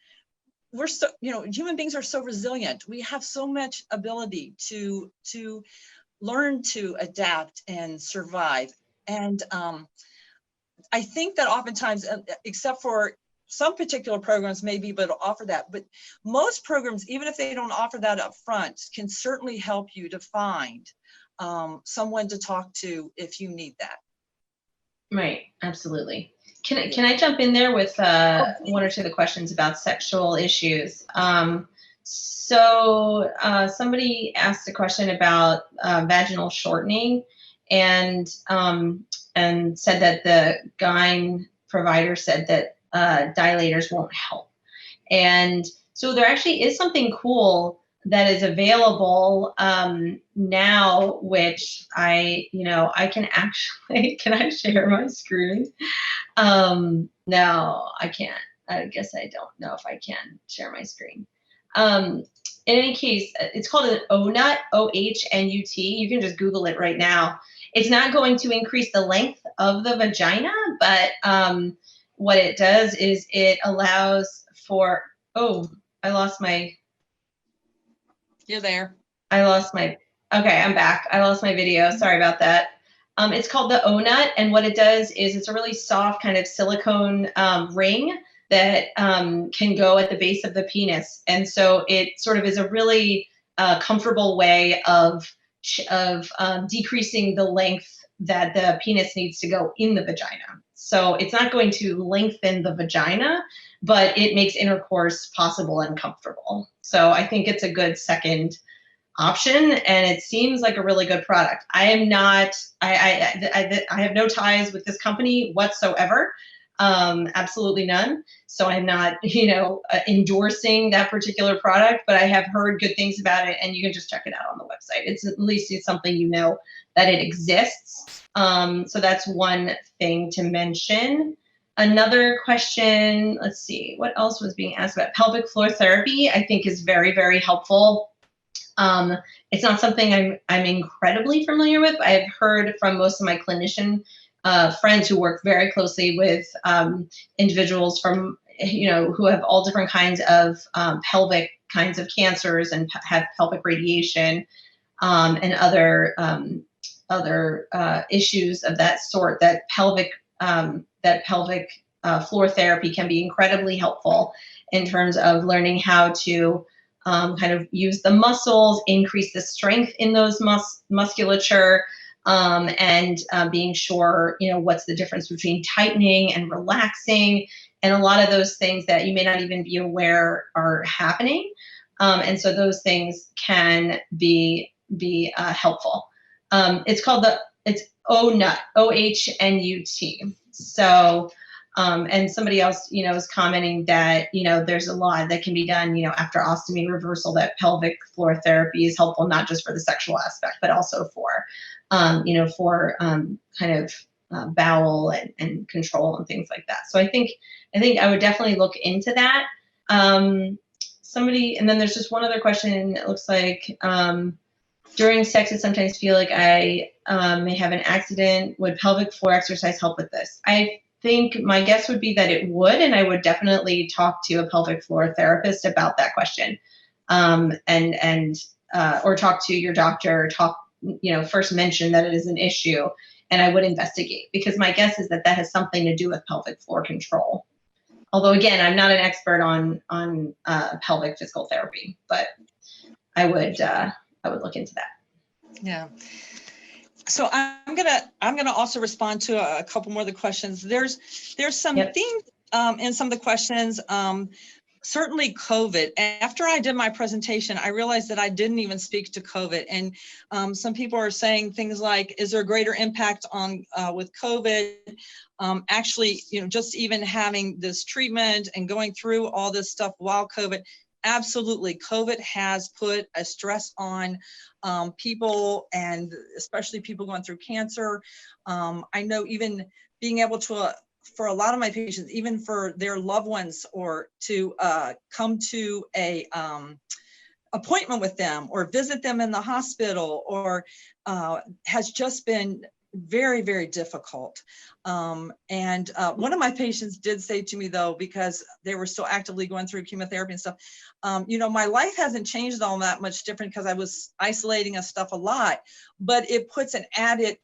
we're so, human beings are so resilient. We have so much ability to learn to adapt and survive. And I think that oftentimes, except for some particular programs may be able to offer that, but most programs, even if they don't offer that up front, can certainly help you to find someone to talk to if you need that. Right, absolutely. Can I jump in there with one or two of the questions about sexual issues? So somebody asked a question about vaginal shortening, and said that the gyne provider said that dilators won't help. And so there actually is something cool that is available now, which I can actually, can I share my screen? No, I can't. I guess I don't know if I can share my screen. In any case, it's called an ONUT, OHNUT. You can just Google it right now. It's not going to increase the length of the vagina, but what it does is it allows for, I lost my. You're there. Okay, I'm back. I lost my video. Sorry about that. It's called the ONUT, and what it does is it's a really soft kind of silicone ring that can go at the base of the penis. And so it sort of is a really comfortable way of decreasing the length that the penis needs to go in the vagina. So it's not going to lengthen the vagina, but it makes intercourse possible and comfortable. So I think it's a good second option, and it seems like a really good product. I am not, I have no ties with this company whatsoever. Absolutely none. So I'm not, endorsing that particular product, but I have heard good things about it, and you can just check it out on the website. It's at least it's something that it exists. So that's one thing to mention. Another question, let's see, what else was being asked about? Pelvic floor therapy, I think, is very, very helpful. It's not something I'm incredibly familiar with. I've heard from most of my clinician friends who work very closely with individuals from, who have all different kinds of pelvic kinds of cancers and have pelvic radiation and other issues of that sort. That pelvic floor therapy can be incredibly helpful in terms of learning how to kind of use the muscles, increase the strength in those musculature, and being sure, what's the difference between tightening and relaxing, and a lot of those things that you may not even be aware are happening. And so those things can be helpful. It's called it's OHNUT, OHNUT. So, and somebody else, is commenting that, there's a lot that can be done, after ostomy reversal, that pelvic floor therapy is helpful, not just for the sexual aspect, but also for, kind of bowel and control and things like that. So I think I would definitely look into that. And then there's just one other question. It looks like, during sex, I sometimes feel like I may have an accident. Would pelvic floor exercise help with this? I think my guess would be that it would, and I would definitely talk to a pelvic floor therapist about that question, or talk to your doctor. First mention that it is an issue, and I would investigate, because my guess is that has something to do with pelvic floor control. Although again, I'm not an expert on pelvic physical therapy, but I would look into that. Yeah. So I'm gonna also respond to a couple more of the questions. There's some themes in some of the questions. Certainly COVID. After I did my presentation, I realized that I didn't even speak to COVID. And some people are saying things like, is there a greater impact on with COVID? Actually, just even having this treatment and going through all this stuff while COVID, absolutely, COVID has put a stress on people, and especially people going through cancer. I know even being able to, for a lot of my patients, even for their loved ones, or to come to a appointment with them or visit them in the hospital, or has just been very, very difficult. One of my patients did say to me, though, because they were still actively going through chemotherapy and stuff, my life hasn't changed all that much different because I was isolating and stuff a lot, but it puts an added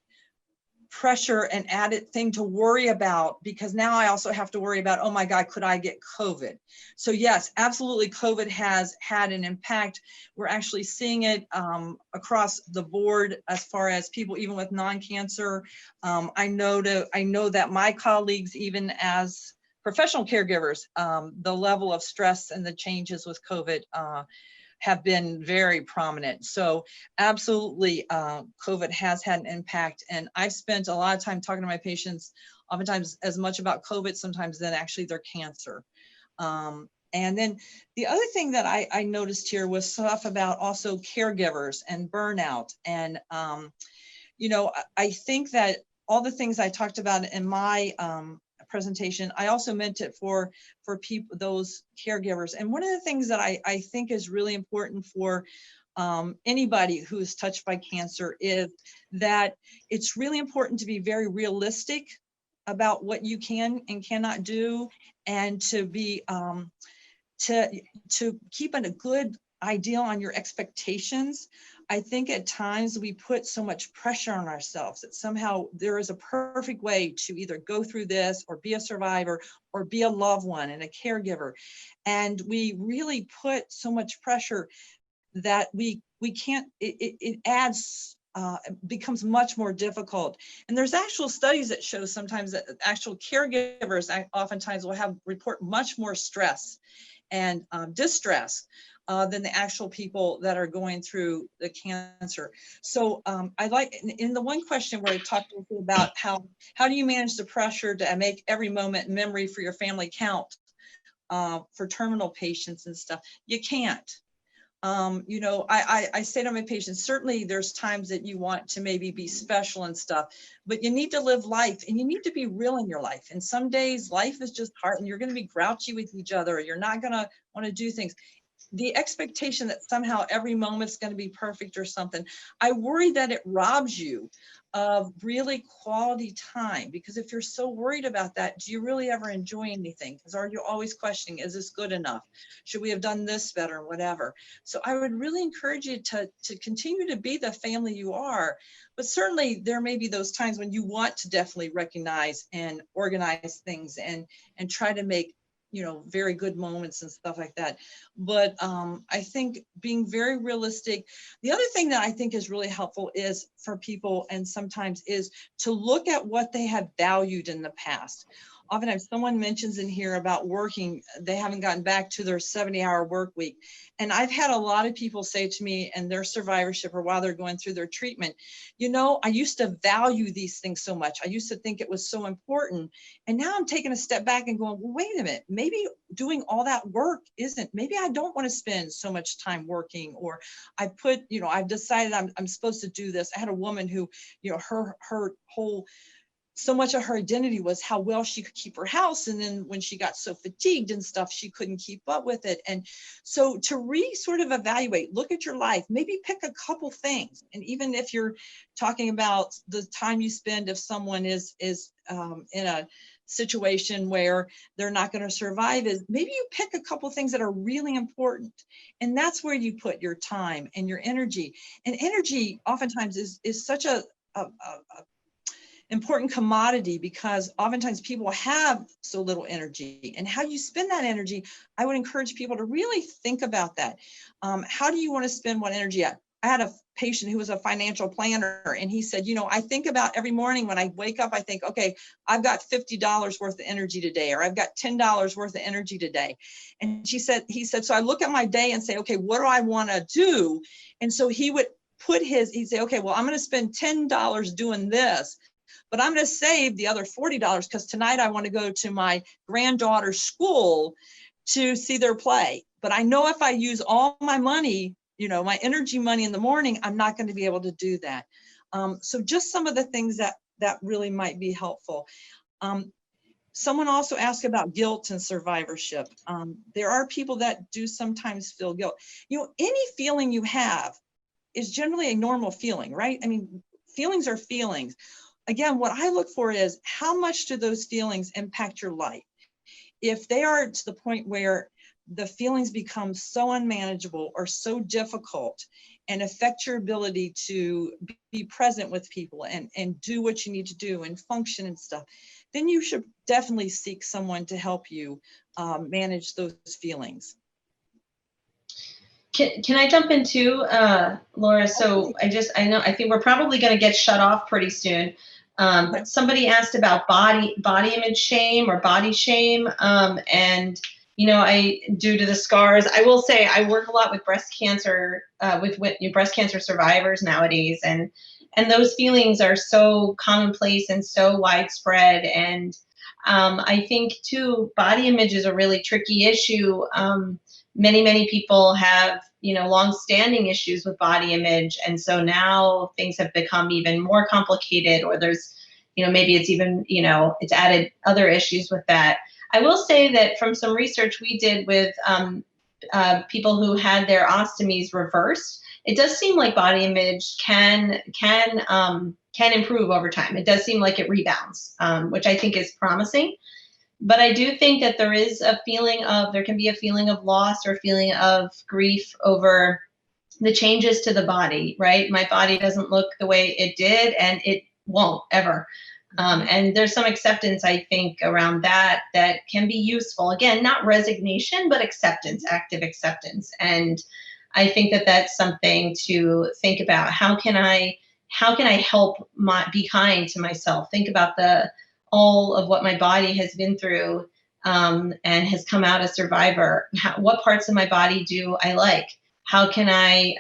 pressure and added thing to worry about, because now I also have to worry about, oh my God, could I get COVID? So yes, absolutely, COVID has had an impact. We're actually seeing it across the board as far as people, even with non-cancer. I know that my colleagues, even as professional caregivers, the level of stress and the changes with COVID have been very prominent. So absolutely, COVID has had an impact. And I've spent a lot of time talking to my patients, oftentimes as much about COVID sometimes than actually their cancer. And then the other thing that I noticed here was stuff about also caregivers and burnout. And, I think that all the things I talked about in my presentation, I also meant it for people, those caregivers. And one of the things that I think is really important for anybody who is touched by cancer is that it's really important to be very realistic about what you can and cannot do, and to be to keep a good idea on your expectations. I think at times we put so much pressure on ourselves that somehow there is a perfect way to either go through this or be a survivor or be a loved one and a caregiver. And we really put so much pressure that we can't, it adds, becomes much more difficult. And there's actual studies that show sometimes that actual caregivers oftentimes will report much more stress and distress than the actual people that are going through the cancer. So I like in the one question where I talked about how do you manage the pressure to make every moment memory for your family count for terminal patients and stuff. You can't. You know, I say to my patients, certainly there's times that you want to maybe be special and stuff, but you need to live life and you need to be real in your life. And some days life is just hard and you're going to be grouchy with each other. Or you're not going to want to do things. The expectation that somehow every moment's going to be perfect or something, I worry that it robs you of really quality time, because if you're so worried about that, do you really ever enjoy anything? Because are you always questioning, is this good enough? Should we have done this better? Whatever. So I would really encourage you to continue to be the family you are, but certainly there may be those times when you want to definitely recognize and organize things and try to make, you know, very good moments and stuff like that. But I think being very realistic. The other thing that I think is really helpful is for people, and sometimes is to look at what they have valued in the past. Oftentimes someone mentions in here about working, they haven't gotten back to their 70-hour work week. And I've had a lot of people say to me in their survivorship or while they're going through their treatment, you know, I used to value these things so much. I used to think it was so important. And now I'm taking a step back and going, well, wait a minute, maybe doing all that work isn't, maybe I don't want to spend so much time working, or I put, you know, I've decided I'm supposed to do this. I had a woman who, you know, her whole, so much of her identity was how well she could keep her house. And then when she got so fatigued and stuff, she couldn't keep up with it. And so to sort of evaluate, look at your life, maybe pick a couple things. And even if you're talking about the time you spend, if someone is in a situation where they're not going to survive, is maybe you pick a couple things that are really important. And that's where you put your time and your energy. And energy oftentimes is such a important commodity, because oftentimes people have so little energy, and how you spend that energy, I would encourage people to really think about that. How do you want to spend what energy at? I had a patient who was a financial planner, and he said, you know, I think about every morning when I wake up, I think, okay, I've got $50 worth of energy today, or I've got $10 worth of energy today. And he said, so I look at my day and say, okay, what do I want to do? And so he would he'd say, okay, well, I'm going to spend $10 doing this, but I'm going to save the other $40 because tonight I want to go to my granddaughter's school to see their play. But I know if I use all my money, you know, my energy money in the morning, I'm not going to be able to do that. So just some of the things that really might be helpful. Someone also asked about guilt and survivorship. There are people that do sometimes feel guilt. You know, any feeling you have is generally a normal feeling, right? I mean, feelings are feelings. Again, what I look for is how much do those feelings impact your life? If they are to the point where the feelings become so unmanageable or so difficult and affect your ability to be present with people and do what you need to do and function and stuff, then you should definitely seek someone to help you manage those feelings. Can I jump in too, Laura? So I think we're probably going to get shut off pretty soon. Somebody asked about body image shame or body shame. And, you know, due to the scars, I will say I work a lot with breast cancer, with breast cancer survivors nowadays. And those feelings are so commonplace and so widespread. And I think too, body image is a really tricky issue. Many people have, you know, long-standing issues with body image. And so now things have become even more complicated, or there's, you know, maybe it's even, you know, it's added other issues with that. I will say that from some research we did with people who had their ostomies reversed, it does seem like body image can improve over time. It does seem like it rebounds, which I think is promising. But I do think that there can be a feeling of loss or a feeling of grief over the changes to the body, right? My body doesn't look the way it did, and it won't ever. And there's some acceptance, I think, around that can be useful. Again, not resignation, but acceptance, active acceptance. And I think that that's something to think about. How can I help be kind to myself? Think about all of what my body has been through, and has come out a survivor, what parts of my body do I like? How can I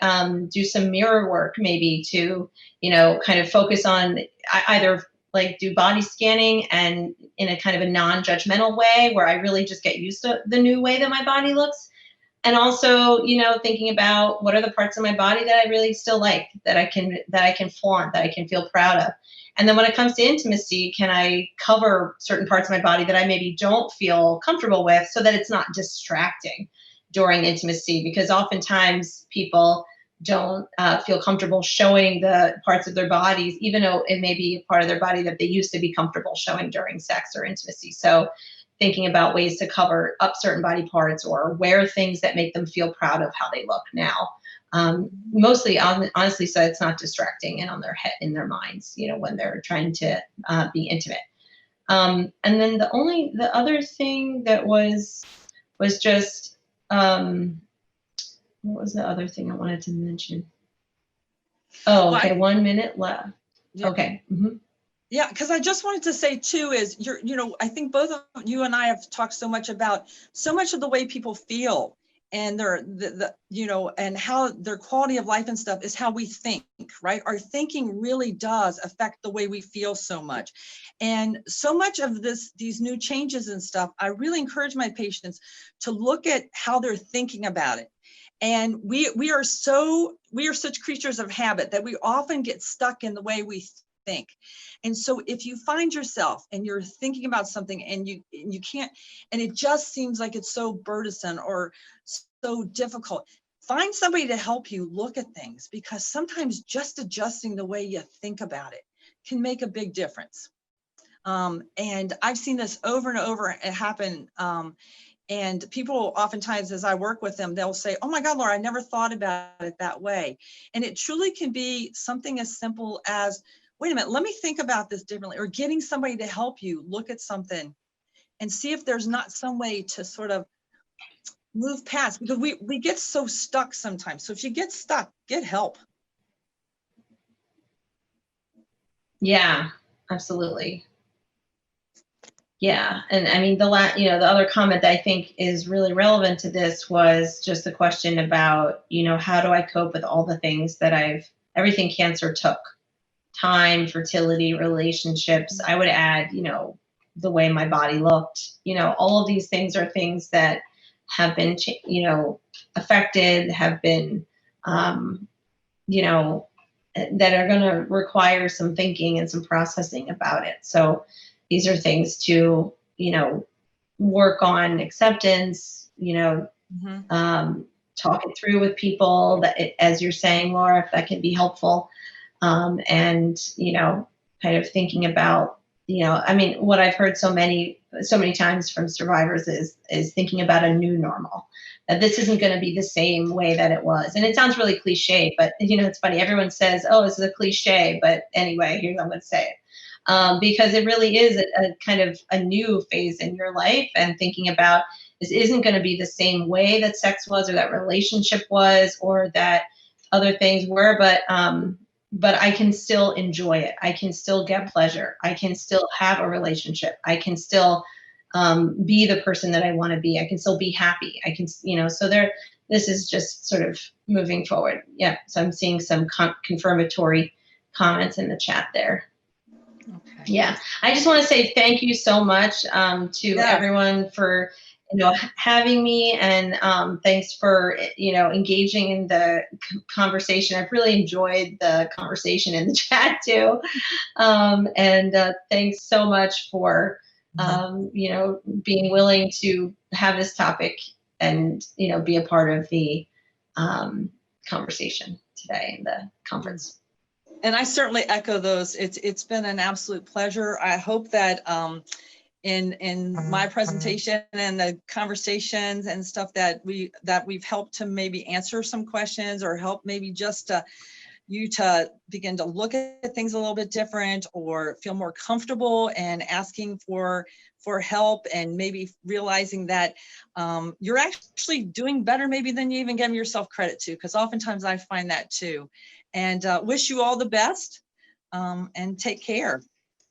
do some mirror work maybe to, kind of focus on either like do body scanning and in a kind of a non-judgmental way where I really just get used to the new way that my body looks. And also, thinking about what are the parts of my body that I really still like, that I can flaunt, that I can feel proud of. And then when it comes to intimacy, can I cover certain parts of my body that I maybe don't feel comfortable with so that it's not distracting during intimacy? Because oftentimes people don't feel comfortable showing the parts of their bodies, even though it may be a part of their body that they used to be comfortable showing during sex or intimacy. So thinking about ways to cover up certain body parts or wear things that make them feel proud of how they look now. Mostly, honestly, so it's not distracting and on their head, in their minds, when they're trying to be intimate. And then the other thing that was just, what was the other thing I wanted to mention? Oh, okay, 1 minute left. Yeah. Okay. Mm-hmm. Yeah, because I just wanted to say too is I think both of you and I have talked so much about so much of the way people feel and their and how their quality of life and stuff is how we think, right? Our thinking really does affect the way we feel so much. And so much of these new changes and stuff, I really encourage my patients to look at how they're thinking about it. And we are such creatures of habit that we often get stuck in the way we think. And so if you find yourself and you're thinking about something and you can't, and it just seems like it's so burdensome or so difficult, find somebody to help you look at things, because sometimes just adjusting the way you think about it can make a big difference. And I've seen this over and over happen. And people oftentimes, as I work with them, they'll say, oh my God, Laura, I never thought about it that way. And it truly can be something as simple as, wait a minute, let me think about this differently, or getting somebody to help you look at something and see if there's not some way to sort of move past, because we get so stuck sometimes. So if you get stuck, get help. Yeah, absolutely. Yeah. And I mean, the other comment that I think is really relevant to this was just the question about, how do I cope with all the things that everything cancer took? Time, fertility, relationships. I would add, the way my body looked, all of these things are things that have been, affected, have been, that are going to require some thinking and some processing about it. So these are things to, work on acceptance, talk it through with people as you're saying, Laura, if that can be helpful. And, kind of thinking about, I mean, what I've heard so many times from survivors is thinking about a new normal, that this isn't going to be the same way that it was. And it sounds really cliche, but it's funny. Everyone says, oh, this is a cliche, but anyway, here's how I'm going to say it. Because it really is a kind of a new phase in your life, and thinking about this isn't going to be the same way that sex was, or that relationship was, or that other things were, but I can still enjoy it. I can still get pleasure. I can still have a relationship. I can still be the person that I want to be. I can still be happy. I can, so this is just sort of moving forward. Yeah. So I'm seeing some confirmatory comments in the chat there. Okay. Yeah. I just want to say thank you so much to everyone for, having me, and thanks for, engaging in the conversation. I've really enjoyed the conversation in the chat too. And thanks so much for, being willing to have this topic and, be a part of the conversation today in the conference. And I certainly echo those. It's been an absolute pleasure. I hope that in my presentation and the conversations and stuff that we've helped to maybe answer some questions, or help maybe just you to begin to look at things a little bit different, or feel more comfortable and asking for help, and maybe realizing that you're actually doing better maybe than you even give yourself credit to, because oftentimes I find that too. And wish you all the best, and take care.